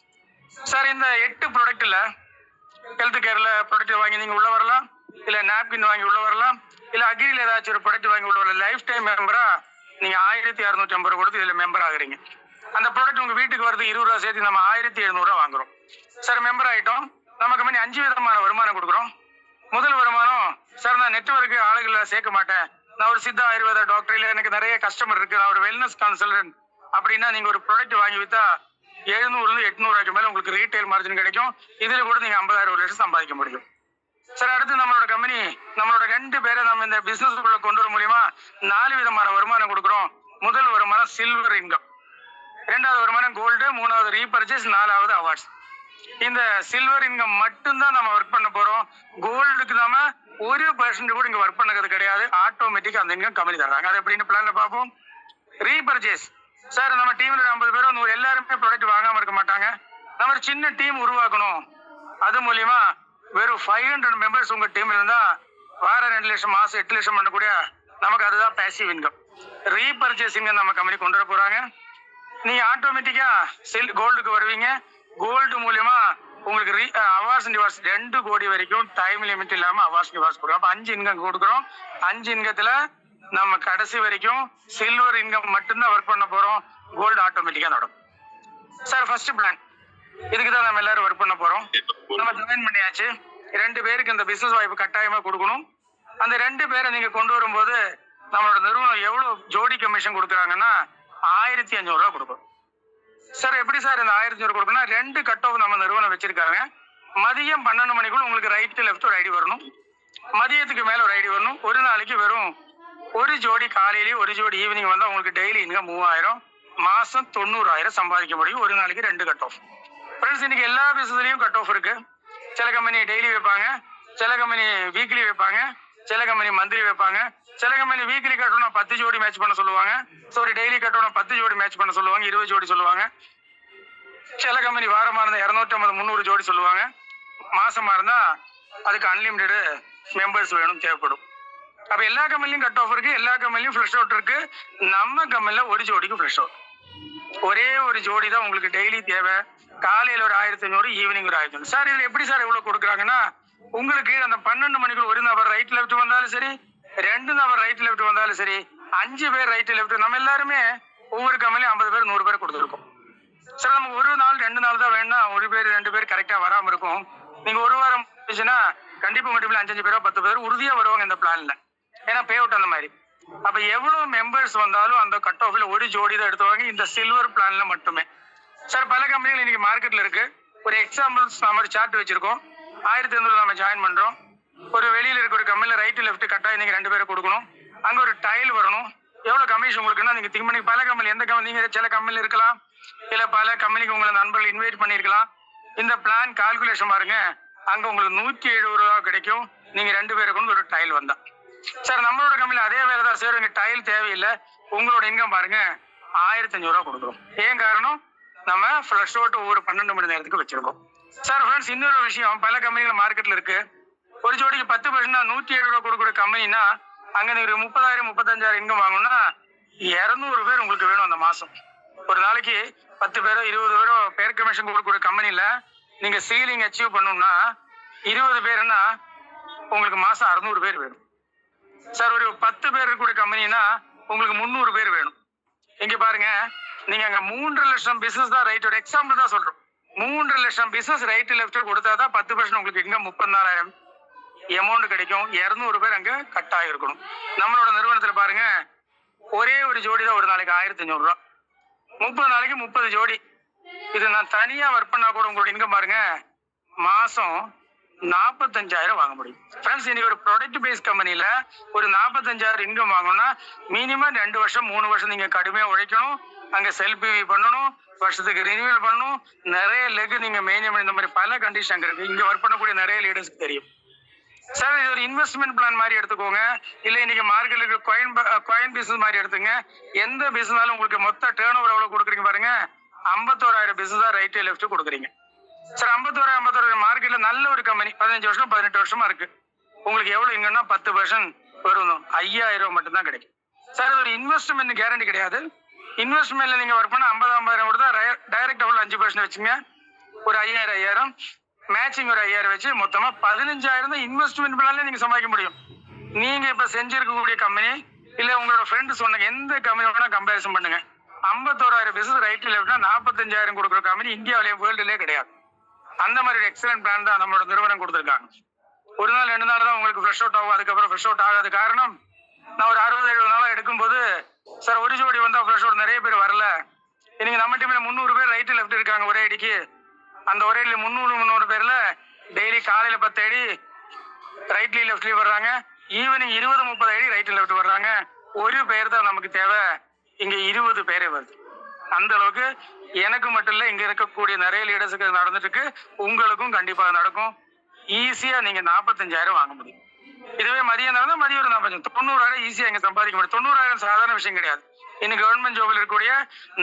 சார் இந்த 8 ப்ராடக்ட்ல ஹெல்த் கேர்ல ப்ராடக்ட் வாங்கி நீங்க உள்ள வரலாம், இல்ல நாப்கின் வாங்கி உள்ள வரலாம், இல்ல அக்ரியில ஏதாச்சும் ஒரு ப்ராடக்ட் வாங்கி உள்ள வரலாம். லைஃப் டைம் மெம்பரா நீங்க 1650 கொடுத்து இதுல மெம்பர் ஆகுறீங்க. அந்த ப்ராடக்ட் உங்க வீட்டுக்கு வரது 20 ரூபா சேர்த்து நம்ம 1700 ரூபா வாங்குறோம். சார் மெம்பர் ஆயிட்டோம். நம்ம கம்பெனி 5 விதமான வருமானம் கொடுக்குறோம். முதல் வருமானம், சார் நான் நெட்வொர்க்கு ஆளுகளை சேர்க்க மாட்டேன், நான் ஒரு சித்தா ஆயுர்வேதா டாக்டர், இல்ல எனக்கு நிறைய கஸ்டமர் இருக்கு, நான் ஒரு வெல்னஸ் கன்சல்டன்ட் அப்படின்னா நீங்க ஒரு ப்ராடக்ட் வாங்கி வித்தா 700 800 மேல உங்களுக்கு ரீட்டைல் மார்ஜின் கிடைக்கும். இதுல கூட நீங்க 50,000 ஒரு லட்சம் சம்பாதிக்க முடியும். சார் அடுத்து நம்மளோட கம்பெனி, நம்மளோட 2 பேரை நம்ம இந்த பிசினஸ் கொண்டு வர மூலியமா 4 விதமான வருமானம் கொடுக்குறோம். முதல் வருமானம் சில்வர் இன்கம், 2வது வருமானம் கோல்டு, 3வது ரீபர்ச்சேஸ், 4வது அவார்ட்ஸ். இந்த சில்வர் இன்கம் மட்டும்தான் நம்ம ஒர்க் பண்ண போறோம். கோல்டுக்கு நாம 1% கூட இங்க ஒர்க் பண்ணது கிடையாது. ஆட்டோமேட்டிக்கா அந்த இன்கம் கம்பெனி தர்றாங்க. அது எப்படின்னு பிளான்ல பார்ப்போம். ரீபர்ச்சேஸ், சார் நம்ம டீம்ல 50 பேரும் 100 எல்லாருமே ப்ராடக்ட் வாங்காம இருக்க மாட்டாங்க. நம்ம ஒரு சின்ன டீம் உருவாக்கணும். அது மூலியமா வெறும் 500 மெம்பர்ஸ் உங்க டீம்ல இருந்தா வாரம் 2 லட்சம், மாசம் 8 லட்சம் பண்ணக்கூடிய நமக்கு அதுதான் பேசிவ் இன்கம். ரீபர்ச்சேசிங் நம்ம கம்பெனி கொண்டு வர போறாங்க. நீங்க ஆட்டோமேட்டிக்கா கோல்டுக்கு வருவீங்க. கோல்டு மூலியமா உங்களுக்கு அவார்ட்ஸ் டிவார்ட்ஸ் 2 கோடி வரைக்கும் டைம் லிமிட் இல்லாம அவார்ட்ஸ் டிவார்ட்ஸ் கொடுக்குறோம். அப்ப 5 இன்கம் கொடுக்குறோம். 5 இன்கத்துல நம்ம கடைசி வரைக்கும் சில்வர் இன்கம் மட்டும்தான் ஒர்க் பண்ண போறோம். கோல்டு ஆட்டோமேட்டிக்கா நடக்கும். சார் ஃபர்ஸ்ட் பிளான், இதுக்குதான் நம்ம எல்லாரும் ஒர்க் பண்ண போறோம். நம்ம ஜாயின் பண்ணியாச்சு. 2 பேருக்கு இந்த பிசினஸ் வாய்ப்பு கட்டாயமா கொடுக்கணும். அந்த 2 பேரை நீங்க கொண்டு வரும்போது நம்மளோட நிறுவனம் எவ்வளவு ஜோடி கமிஷன் கொடுக்குறாங்கன்னா 1500 ரூபா கொடுக்கும். சார் எப்படி சார் இந்த 1500 கொடுக்கணும்? 2 கட் ஆஃப் நம்ம நிறுவனம் வச்சிருக்காங்க. மதியம் 12 மணிக்குள்ள உங்களுக்கு ரைட் லெஃப்ட் ஒரு ஐடி வரணும், மதியத்துக்கு மேல ஒரு ஐடி வரணும். ஒரு நாளைக்கு வெறும் ஒரு ஜோடி காலையிலேயே ஒரு ஜோடி ஈவினிங் வந்தா உங்களுக்கு டெய்லி இன்கம் 3000, மாசம் 90,000 சம்பாதிக்க முடியும். ஒரு நாளைக்கு 2 கட் ஆஃப். ஃப்ரெண்ட்ஸ், இன்னைக்கு எல்லா பிசினஸ்லயும் கட் ஆஃப் இருக்கு. சில கம்பெனி டெய்லி வைப்பாங்க, சில கம்பெனி வீக்லி வைப்பாங்க, சில கம்பெனி மந்த்லி வைப்பாங்க, சில கம்பெனி வீக்லி கட்டணும் 10 ஜோடி மேட்ச் பண்ண சொல்லுவாங்க, சாரி டெய்லி கட்டணும் 10 ஜோடி மேட்ச் பண்ண சொல்லுவாங்க, 20 ஜோடி சொல்லுவாங்க. சில கம்பெனி வாரமா இருந்தா 250 300 ஜோடி சொல்லுவாங்க. மாசமா இருந்தா அதுக்கு அன்லிமிட்டெட் மெம்பர்ஸ் வேணும், தேவைப்படும். அப்ப எல்லா கம்பெனிலையும் கட் ஆஃப் இருக்கு, எல்லா கம்பெனிலையும் ஃபிளஷ் அவுட் இருக்கு. நம்ம கம்பெனில ஒரு ஜோடிக்கு ஃபிளஷ் அவுட். ஒரே ஒரு ஜோடி தான் உங்களுக்கு டெய்லி தேவை. காலையில ஒரு 1500, ஈவினிங் ஒரு 1500. சார் இதுல எப்படி சார் எவ்வளவு கொடுக்குறாங்கன்னா, உங்களுக்கு அந்த 12 மணிக்குள்ள ஒரு நபர் ரைட் லெஃப்ட் வந்தாலும் சரி, 2 நபர் ரைட் லெஃப்ட் வந்தாலும் சரி, 5 பேர் ரைட் லெஃப்ட், நம்ம எல்லாருமே ஒவ்வொரு கம்பெனியும் 50 பேர் 100 பேர் கொடுத்துருக்கோம். சார் நமக்கு ஒரு நாள் 2 நாள் தான் வேணும்னா 1 பேர் 2 பேர் கரெக்டா வராம இருக்கும். நீங்க ஒரு வாரம் போச்சுன்னா கண்டிப்பா உங்க டீம்ல 5 பேரோ 10 பேர் உறுதியா வருவாங்க இந்த பிளான்ல. ஏன்னா பே அவுட் அந்த மாதிரி. அப்ப எவ்வளவு மெம்பர்ஸ் வந்தாலும் அந்த கட் ஆஃப்ல ஒரு ஜோடி தான் எடுத்துவாங்க இந்த சில்வர் பிளான்ல மட்டுமே. சார் பல கம்பெனிகள் இன்னைக்கு மார்க்கெட்ல இருக்கு. ஒரு எக்ஸாம்பிள்ஸ் நம்ம ஒரு சார்ட் வச்சிருக்கோம். 1500 நம்ம ஜாயின் பண்றோம். ஒரு வெளியில இருக்க ஒரு கம்பெனில ரைட் லெஃப்ட் கட்டாயம் நீங்க 2 பேரை கொடுக்கணும். அங்க ஒரு டைல் வரணும். எவ்வளவு கமிஷன் உங்களுக்குன்னா நீங்க திங்க் பண்ணி, பல கம்பெனி எந்த கம்பெனி, நீங்க சில கம்பெனில இருக்கலாம், இல்ல பல கம்பெனிக்கு உங்களை நண்பர்கள் இன்வைட் பண்ணிருக்கலாம். இந்த பிளான் கால்குலேஷன் பாருங்க, அங்க உங்களுக்கு 170 ரூபா கிடைக்கும். நீங்க 2 பேரை கொண்டு ஒரு டைல் வந்தா. சார் நம்மளோட கம்பெனில அதே வேலை தான் சார், இங்க டைல் தேவையில்லை. உங்களோட இன்கம் பாருங்க 1500 ரூபா கொடுக்குறோம். ஏன் காரணம், நம்ம ஃபிளஷ் அவுட் ஒவ்வொரு 12 மணி நேரத்துக்கு வச்சிருக்கோம். சார் ஃப்ரெண்ட்ஸ், இன்னொரு விஷயம், பல கம்பெனிகள் மார்க்கெட்ல இருக்கு. ஒரு ஜோடிக்கு 10% 107 ரூபா கொடுக்குற கம்பெனினா அங்க நீங்க 30,000 35,000 இன்கம் வாங்கணும்னா 200 பேர் உங்களுக்கு வேணும் அந்த மாசம். ஒரு நாளைக்கு 10 பேரோ 20 பேரோ பேர் கமிஷன் கொடுக்குற கம்பெனில நீங்க சீலிங் அச்சீவ் பண்ணணும்னா 20 பேருன்னா உங்களுக்கு மாசம் 600 பேர் வேணும். சார் ஒரு 10 பேர் இருக்கக்கூடிய கம்பெனினா உங்களுக்கு 300 பேர் வேணும். இங்க பாருங்க, நீங்க அங்க 3 லட்சம் பிசினஸ் தான் ரைட்டோட எக்ஸாம்பிள் தான் சொல்றோம். 3 லட்சம் பிசினஸ் ரைட் லெஃப்ட் கொடுத்தாதான் 10% உங்களுக்கு இன்கம் 34,000 அமௌண்ட் கிடைக்கும். 200 பேர் அங்க கட் ஆகிருக்கணும். நம்மளோட நிறுவனத்துல பாருங்க, ஒரே ஒரு ஜோடி தான் ஒரு நாளைக்கு 1500 ரூபா, 30 நாளைக்கு 30 ஜோடி. இது நான் தனியா ஒர்க் பண்ணா கூட உங்களோட இன்கம் பாருங்க மாசம் 45,000 வாங்க முடியும். ஃப்ரெண்ட்ஸ், இன்னைக்கு ஒரு ப்ராடக்ட் பேஸ் கம்பெனில ஒரு 45,000 இன்கம் வாங்கணும்னா மினிமம் 2 வருஷம் 3 வருஷம் நீங்க கடுமையா உழைக்கணும். அங்க செல்ஃப் பிவி பண்ணணும், வருஷத்துக்கு ரினியூவல் பண்ணணும், நிறைய லெக் நீங்க மெயின்டைன், இந்த மாதிரி பல கண்டிஷன் இருக்கு. இங்க ஒர்க் பண்ணக்கூடிய நிறைய லீடர்ஸ்க்கு தெரியும். சார் இது ஒரு இன்வெஸ்ட்மெண்ட் பிளான் மாதிரி எடுத்துக்கோங்க, இல்ல இன்னைக்கு மார்க்கெட்டுக்கு காயின் பிசினஸ் மாதிரி எடுத்துங்க. எந்த பிசினஸ்னாலும் உங்களுக்கு மொத்த டேர்ன் ஓவர் எவ்வளவு கொடுக்குறீங்க பாருங்க, 51,000 பிசினஸ் தான் ரைட் லெஃப்ட் கொடுக்குறீங்க. சார் 51,000 மார்க்கெட்ல நல்ல ஒரு கம்பெனி 15 வருஷம் 18 வருஷமா இருக்கு. உங்களுக்கு எவ்வளவு இன்கம்னா 10% வரும், 5000 மட்டும் தான் கிடைக்கும் சார். ஒரு இன்வெஸ்ட்மெண்ட் கேரண்டி கிடையாது. இன்வெஸ்ட்மெண்ட்ல நீங்க ஒர்க் பண்ண 50,000 கொடுத்தா டைரக்ட் எவ்வளவு 5% வச்சுங்க, ஒரு 5000 மேட்சிங் ஒரு 5000 வச்சு மொத்தமா 15,000 தான் இன்வெஸ்ட்மெண்ட் பிளான்ல நீங்க சம்பாதிக்க முடியும். நீங்க இப்ப செஞ்சிருக்கக்கூடிய கம்பெனி இல்ல உங்களோட ஃப்ரெண்டு சொன்ன எந்த கம்பெனியோட கம்பேரிசன் பண்ணுங்க, 51,000 பிசினஸ் ரைட் லெஃப்ட்னா 45,000 கொடுக்குற கம்பெனி இந்தியாவிலேயே வேர்ல்டுலேயே கிடையாது. அந்த மாதிரி ஒரு எக்ஸலன்ட் பிளான் தான் நம்மளோட நிறுவனம் கொடுத்துருக்காங்க. ஒரு நாள் 2 நாள் தான் உங்களுக்கு ஃப்ரெஷ் அவுட் ஆகும், அதுக்கப்புறம் ஃப்ரெஷ் அவுட் ஆகாது. காரணம், நான் ஒரு 60-70 நாளா எடுக்கும்போது சார் ஒரு ஜோடி வந்தா ஃப்ரெஷ் அவுட் நிறைய பேர் வரல. இன்னைக்கு நம்ம டீம்ல 300 பேர் ரைட் லெஃப்ட் இருக்காங்க ஒரே அடிக்கு. அந்த ஒரே அடியில் 300 பேர்ல டெய்லி காலையில 10 அடி ரைட்லயும் லெஃப்ட்லயும் வர்றாங்க, ஈவினிங் 20-30 அடி ரைட் லெஃப்ட் வர்றாங்க. ஒரு பேர் தான் நமக்கு தேவை, இங்க 20 பேரே வருது. அந்த அளவுக்கு எனக்கு மட்டும் இல்ல, இங்க இருக்கக்கூடிய நிறைய லீடர்ஸுக்கு நடந்துட்டு இருக்கு, உங்களுக்கும் கண்டிப்பாக நடக்கும். ஈஸியா நீங்க 45,000 வாங்க முடியும். இதுவே மதியம் நடந்தா மதியம் ஒரு 40,000, 90,000 ஈஸியா இங்க சம்பாதிக்க முடியும். 90,000 சாதாரண விஷயம் கிடையாது. இன்னைக்கு கவர்மெண்ட் ஜாப்ல இருக்கக்கூடிய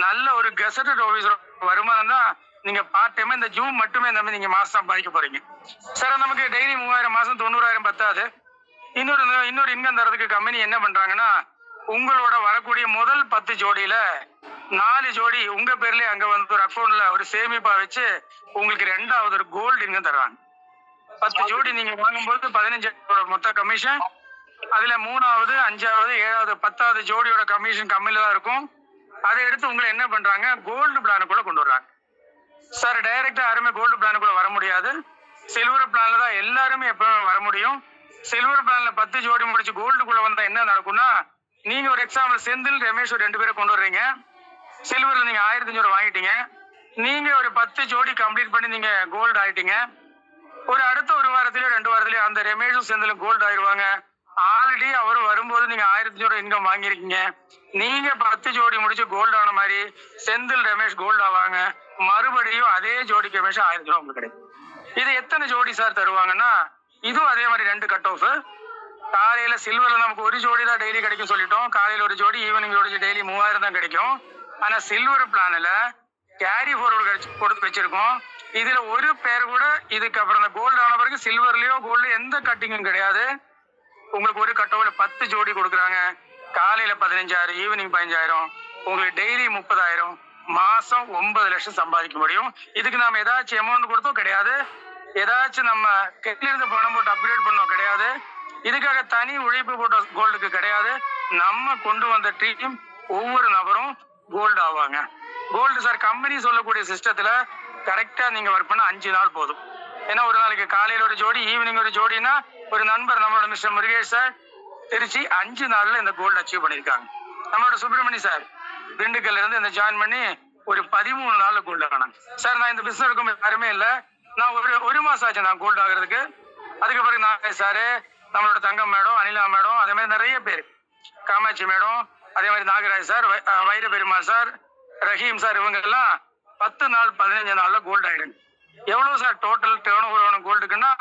நல்ல ஒரு கெசட்டட் ஆபீசர் வருமானம் தான் நீங்க பார்ட் டைம் இந்த ஜூம் மட்டுமே நம்பி நீங்க மாசம் சம்பாதிக்க போறீங்க சார். நமக்கு டெய்லி 3,000 மாசம் 90,000 பத்தாது. இன்னொரு இன்கம் தரதுக்கு கம்பெனி என்ன பண்றாங்கன்னா, உங்களோட வரக்கூடிய முதல் 10 ஜோடியில 4 ஜோடி உங்க பேர்லயே அங்க வந்து ஒரு அக்கௌண்ட்ல ஒரு சேமிப்பா வச்சு உங்களுக்கு 2வது ஒரு கோல்டு இன்கம் தர்றாங்க. 10 ஜோடி நீங்க வாங்கும்போது 15,000 மொத்த கமிஷன். அதுல 3வது 5வது 7வது 10வது ஜோடியோட கமிஷன் கம்மியில தான் இருக்கும். அதை எடுத்து உங்களை என்ன பண்றாங்க, கோல்டு பிளானுக்குள்ள கொண்டு வர்றாங்க சார். டைரக்டா யாருமே கோல்டு பிளானுக்குள்ள வர முடியாது. சில்வர் பிளான்ல தான் எல்லாருமே எப்பவுமே வர முடியும். சில்வர் பிளான்ல 10 ஜோடி முடிச்சு கோல்டுக்குள்ள வந்தா என்ன நடக்கும்னா, நீங்க ஒரு எக்ஸாம்பிள் செந்தில் ரமேஷ் 2 பேரை கொண்டு வர்றீங்க, சில்வர்ல நீங்க 1,500 வாங்கிட்டீங்க, நீங்க ஒரு 10 ஜோடி கம்ப்ளீட் பண்ணி நீங்க கோல்டு ஆயிட்டீங்க. ஒரு அடுத்த ஒரு வாரத்திலயோ 2 வாரத்திலயோ அந்த ரமேஷும் செந்திலும் கோல்டு ஆயிடுவாங்க. ஆல்ரெடி அவர் வரும்போது நீங்க 1,500 இன்கம் வாங்கிருக்கீங்க. நீங்க 10 ஜோடி முடிச்சு கோல்டு ஆன மாதிரி செந்தில் ரமேஷ் கோல்டு ஆவாங்க. மறுபடியும் அதே ஜோடிக்கு ரமேஷ் 1,000 உங்களுக்கு கிடைக்கும். இது எத்தனை ஜோடி சார் தருவாங்கன்னா, இதுவும் அதே மாதிரி 2 கட் ஆஃப். காலையில சில்வர்ல நமக்கு ஒரு ஜோடி தான் டெய்லி கிடைக்கும் சொல்லிட்டோம். காலையில ஒரு ஜோடி, ஈவினிங் ஜோடி, டெய்லி 3,000 தான் கிடைக்கும். ஆனா சில்வர் பிளான்ல கேரி ஃபார்வர்டு கொடுத்து வச்சிருக்கோம். இதுல ஒரு பேர் கூட இதுக்கு அப்புறம் கோல்டு ஆன பிறகு சில்வர்லயோ கோல்டு எந்த கட்டிங்கும் கிடையாது. உங்களுக்கு ஒரு கட்டோல 10 ஜோடி கொடுக்குறாங்க. காலையில 15,000, ஈவினிங் 15,000, உங்களுக்கு டெய்லி 30,000, மாசம் 9 லட்சம் சம்பாதிக்க முடியும். இதுக்கு நாம ஏதாச்சும் அமௌண்ட் கொடுத்தோம் கிடையாது, ஏதாச்சும் நம்ம கெட்டில இருந்து பணம் போட்டு அப்கிரேட் பண்ணோம் கிடையாது, இதுக்காக தனி உழைப்பு போட்ட கோல்டுக்கு கிடையாது. நம்ம கொண்டு வந்த டீம் ஒவ்வொரு நபரும் கோல்டு ஆவாங்க. கோல்டு சார் கம்பெனி சொல்லக்கூடிய சிஸ்டத்துல கரெக்டா நீங்க ஒர்க் பண்ண 5 நாள் போதும். ஏன்னா ஒரு நாளைக்கு காலையில ஒரு ஜோடி, ஈவினிங் ஒரு ஜோடினா ஒரு நண்பர் நம்மளோட மிஸ்டர் முருகேஷ் சார் திருச்சி 5 நாள்ல இந்த கோல்டு அச்சீவ் பண்ணிருக்காங்க. நம்மளோட சுப்பிரமணி சார் திண்டுக்கல்ல இருந்து இந்த ஜாயின் பண்ணி ஒரு 13 நாள்ல கோல்டு ஆனாங்க சார். நான் இந்த பிசினஸ் இருக்கும் யாருமே இல்ல, நான் ஒரு மாசம் ஆச்சு நான் கோல்டு ஆகுறதுக்கு. அதுக்கு பிறகு நாகேஷ் சாரு, நம்மளோட தங்கம் மேடம், அனிலா மேடம், அதே மாதிரி நிறைய பேர், காமாட்சி மேடம், அதே மாதிரி நாகராஜ் சார், வைர பெருமாள் சார், ரஹீம் சார், இவங்க எல்லாம் 10 நாள் 15 நாள்ல கோல்டு ஆயிடுங்க. எவ்வளவு சார் டோட்டல் டேர்ன் ஓவர் கோல்டுக்குன்னா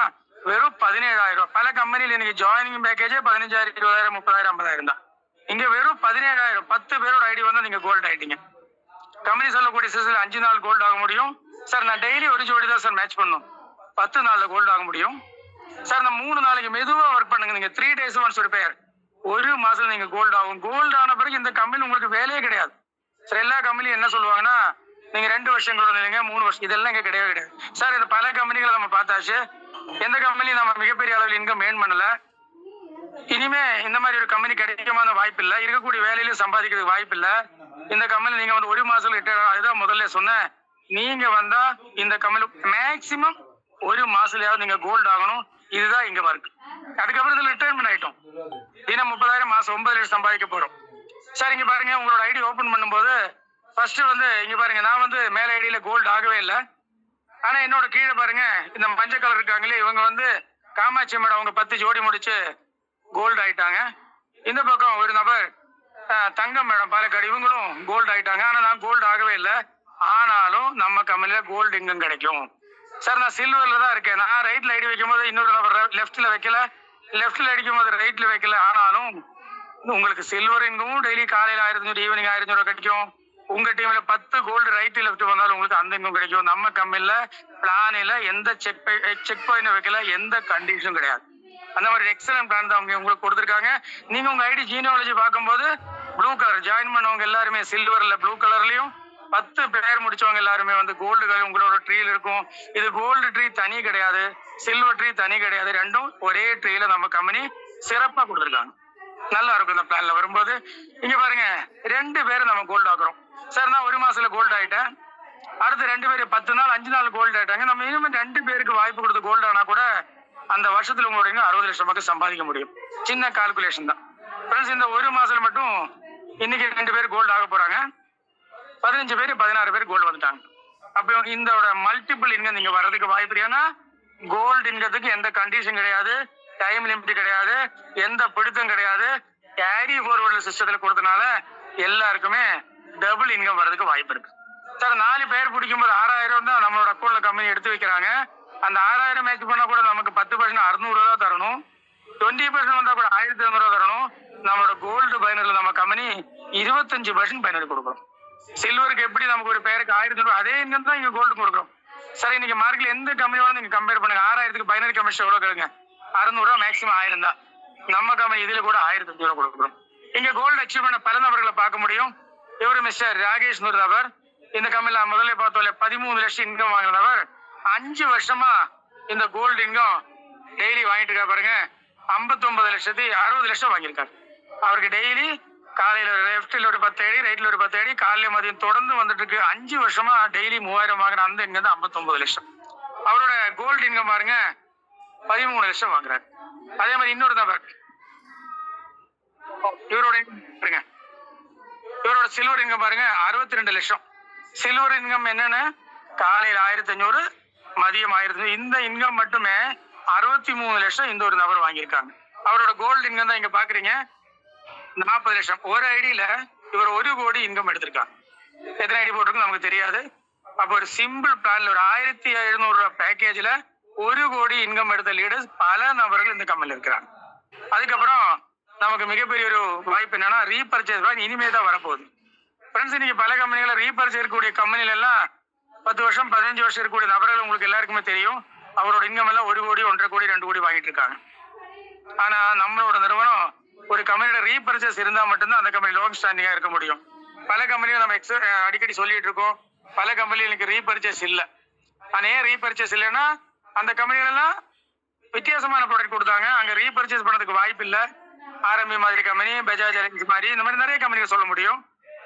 வெறும் 17,000. பல கம்பெனில இன்னைக்கு ஜாயினிங் பேக்கேஜே 15,000, 20,000, 30,000, 50,000 தான். இங்க வெறும் 17,000, 10 பேரோட ஐடி வந்தா நீங்க கோல்டு ஆயிட்டீங்க. கம்பெனி சொல்லக்கூடிய சிஸ்டத்துல 5 நாள் கோல்டு ஆக முடியும் சார். நான் டெய்லி ஒரு ஜோடி தான் சார் மேட்ச் பண்ணும், 10 நாள்ல கோல்டு ஆக முடியும் சார். நான் 3 நாளைக்கு மெதுவா ஒர்க் பண்ணுங்க, நீங்க 3 days ஒன்ஸ் ஒரு பேர், ஒரு மாசம் நீங்க கோல்டு ஆகும். கோல்டு ஆன பிறகு இந்த கம்பெனி உங்களுக்கு வேலையே கிடையாது சார். எல்லா கம்பெனியும் என்ன சொல்லுவாங்கன்னா, நீங்க 2 வருஷங்களோட இல்லைங்க 3 வருஷம், இதெல்லாம் இங்க கிடையவே கிடையாது சார். இது பல கம்பெனிகளை நம்ம பார்த்தாச்சு, எந்த கம்பெனியும் நம்ம மிகப்பெரிய அளவில் இன்கம் ஏர்ன் பண்ணல. இனிமே இந்த மாதிரி ஒரு கம்பெனி கிடைக்குமான வாய்ப்பு இல்லை, இருக்கக்கூடிய வேலையிலும் சம்பாதிக்கிறதுக்கு வாய்ப்பு இல்லை. இந்த கம்பெனி நீங்க வந்து 1 மாசம் ரிட்டையர், அதுதான் முதல்ல சொன்னேன். நீங்க வந்தா இந்த கம்பெனி மேக்சிமம் 1 மாசத்துலயாவது நீங்க கோல்டு ஆகணும். இதுதான் இங்க ஒர்க். அதுக்கப்புறம் இதுல ரிட்டையர்மெண்ட் ஆயிட்டோம். தினம் 30,000, மாசம் 9 லட்சம் சம்பாதிக்க போறோம் சார். இங்க பாருங்க, உங்களோட ஐடி ஓபன் பண்ணும்போது ஃபர்ஸ்ட் வந்து இங்க பாருங்க, நான் வந்து மேல ஐடியில கோல்டு ஆகவே இல்லை. ஆனா என்னோட கீழே பாருங்க, இந்த மஞ்சள் கலர் இருக்காங்களே, இவங்க வந்து காமாட்சி மேடம், அவங்க 10 ஜோடி முடிச்சு கோல்டு ஆயிட்டாங்க. இந்த பக்கம் ஒரு நபர் தங்கம் மேடம் பாலக்காடு, இவங்களும் கோல்டு ஆயிட்டாங்க. ஆனா நான் கோல்டு ஆகவே இல்லை. ஆனாலும் நம்ம கம்பெனில கோல்டு இன்கம் கிடைக்கும் சார். நான் சில்வர்ல தான் இருக்கேன். நான் ரைட்ல ஐடி வைக்கும் போது இன்னொரு நபர் லெஃப்ட்ல வைக்கல, லெஃப்ட்ல அடிக்கும் போது ரைட்ல வைக்கல. ஆனாலும் உங்களுக்கு சில்வர் இன்கமும் டெய்லி காலையில 1,500, ஈவினிங் 1,500 கிடைக்கும். உங்க டீம்ல 10 கோல்டு ரைட் லெஃப்ட் வந்தாலும் உங்களுக்கு அந்த இன்கம் கிடைக்கும். நம்ம கம்பெனில பிளானில எந்த செக் பாயிண்ட் வைக்கல, எந்த கண்டிஷனும் கிடையாது. அந்த மாதிரி எக்ஸலன்ட் பிளான் தான் அவங்க உங்களுக்கு கொடுத்துருக்காங்க. நீங்க உங்க ஐடி ஜீனியாலஜி பார்க்கும்போது ப்ளூ கலர் ஜாயின் பண்ணவங்க எல்லாருமே சில்வர்ல ப்ளூ கலர்லயும் 10 பேர் முடிச்சவங்க எல்லாருமே வந்து கோல்டு கலர் உங்களோட ட்ரீல இருக்கும். இது கோல்டு ட்ரீ தனி கிடையாது, சில்வர் ட்ரீ தனி கிடையாது, ரெண்டும் ஒரே ட்ரீல நம்ம கம்பெனி சிறப்பா கொடுத்துருக்காங்க. நல்லா இருக்கும் இந்த பிளான்ல வரும்போது. இங்க பாருங்க 2 பேர் நம்ம கோல்டு ஆக்குறோம். சார் நான் 1 மாசத்துல கோல்டு ஆயிட்டேன், அடுத்து 2 பேர் 10 நாள் 5 நாள் கோல்டு ஆயிட்டாங்க. நம்ம இனிமேல் 2 பேருக்கு வாய்ப்பு கொடுத்து கோல்டு ஆனா கூட அந்த வருஷத்துல உங்களோட 60 லட்சம் ரூபாய்க்கு சம்பாதிக்க முடியும். சின்ன கால்குலேஷன் தான் ஃப்ரெண்ட்ஸ். இந்த 1 மாசத்துல மட்டும் இன்னைக்கு 2 பேர் கோல்டு ஆக போறாங்க, 15 பேர் 16 பேர் கோல்டு வந்துட்டாங்க. அப்போ இந்த மல்டிபிள் இன்கம் நீங்க வர்றதுக்கு வாய்ப்பு. ஏன்னா கோல்டு இன்கத்துக்கு எந்த கண்டிஷன் கிடையாது, டைம் லிமிட் கிடையாது, எந்த பிடித்தம் கிடையாது. கேரி ஃபார்வர்ட் சிஸ்டத்துல கொடுத்தனால எல்லாருக்குமே டபுள் இன்கம் வர்றதுக்கு வாய்ப்பு இருக்கு. சார் 4 பேர் பிடிக்கும் போது 6000 தான் நம்மளோட அக்கௌண்ட்ல கம்பெனி எடுத்து வைக்கிறாங்க. அந்த 6000 மேட்ச் பண்ணா கூட நமக்கு 10% 600 ரூபா தரணும், 20% வந்தா கூட 1200 ரூபா தரணும். நம்மளோட கோல்டு பைனர்ல நம்ம கம்பெனி 25% பைனர் கொடுக்குறோம். சில்வருக்கு எப்படி நமக்கு ஒரு பேருக்கு 1000 ரூபாய், அதே இன்கம் தான் இங்க கோல்டு கொடுக்குறோம். சரி இன்னைக்கு மார்க்கெட்ல எந்த கம்பெனியோட நீங்க கம்பேர் பண்ணுங்க, 6000க்கு பைனரி கமிஷன் எவ்வளவு கேளுங்க, 600 ரூபா மேக்ஸிமம் 1000 தான். நம்ம கம்பெனி இதுல கூட 1500 ரூபா கொடுக்குறோம். இங்க கோல்டு அச்சீவ் பண்ண பல நபர்களை பார்க்க முடியும். இவரு மிஸ்டர் ராகேஷ் நபர் இந்த கம்பெனில முதல்ல பார்த்தோம்ல 13 லட்சம் இன்கம் வாங்கினவர் 5 வருஷமா இந்த கோல்டு இன்கம் டெய்லி வாங்கிட்டு இருக்கா பாருங்க. 59 லட்சத்தி 60 லட்சம் வாங்கியிருக்காரு. அவருக்கு டெய்லி காலையில லெப்ட்ல ஒரு 10 அடி, ரைட்ல ஒரு 10 அடி, காலையில மதியம் தொடர்ந்து வந்துட்டு இருக்கு. 5 வருஷமா டெய்லி 3000 வாங்குற அந்த இன்கம் தான் 59 லட்சம். அவரோட கோல்டு இன்கம் பாருங்க 13 லட்சம் வாங்குறாரு. அதே மாதிரி இன்னொரு நபர் இவரோட சில்வர் இன்கம் பாருங்க 62 லட்சம். சில்வர் இன்கம் என்னன்னு காலையில 1500, மதியம் 1000. இந்த இன்கம் மட்டுமே 63 லட்சம் இந்த ஒரு நபர் வாங்கியிருக்காங்க. அவரோட கோல்டு இன்கம் தான் இங்க பாக்குறீங்க 40 லட்சம். ஒரு ஐடியில இவர் 1 கோடி இன்கம் எடுத்திருக்காங்க. எத்தனை ஐடி போட்டிருக்கு நமக்கு தெரியாது. அப்போ ஒரு சிம்பிள் பிளான்ல ஒரு 1700 ரூபாய் பேக்கேஜ்ல 1 கோடி இன்கம் எடுத்த லீடர்ஸ் பல நபர்கள் இந்த கம்பெனில இருக்கிறாங்க. அதுக்கப்புறம் நமக்கு மிகப்பெரிய ஒரு வாய்ப்பு என்னன்னா ரீபர்ச்சேஸ் இனிமே தான் வரப்போகுது. ஃப்ரெண்ட்ஸ் இன்னைக்கு பல கம்பெனிகளை ரீபர்ச்சேஸ் இருக்கக்கூடிய கம்பெனில எல்லாம் 10 வருஷம் 15 வருஷம் இருக்கக்கூடிய நபர்கள் உங்களுக்கு எல்லாருக்குமே தெரியும். அவரோட இன்கம் எல்லாம் 1 கோடி 1.5 கோடி 2 கோடி வாங்கிட்டு இருக்காங்க. ஆனா நம்மளோட நிறுவனம் ஒரு கம்பெனியோட ரீபர்ச்சேஸ் இருந்தா மட்டும்தான் அந்த கம்பெனி லாங் ஸ்டாண்டிங்கா இருக்க முடியும். பல கம்பெனிகள் நம்ம அடிக்கடி சொல்லிட்டு இருக்கோம், பல கம்பெனிகளுக்கு ரீபர்ச்சேஸ் இல்லை. ஆனா ஏன் ரீபர்ச்சேஸ் இல்லைன்னா அந்த கம்பெனிகள் எல்லாம் வித்தியாசமான ப்ராடக்ட் கொடுத்தாங்க, அங்க ரீபர்ச்சேஸ் பண்ணதுக்கு வாய்ப்பு இல்லை. ஆர்எம்பி மாதிரி கம்பெனி, பஜாஜ் எலக்ட்ரிக் மாதிரி இந்த மாதிரி நிறைய கம்பெனிகள் சொல்ல முடியும்,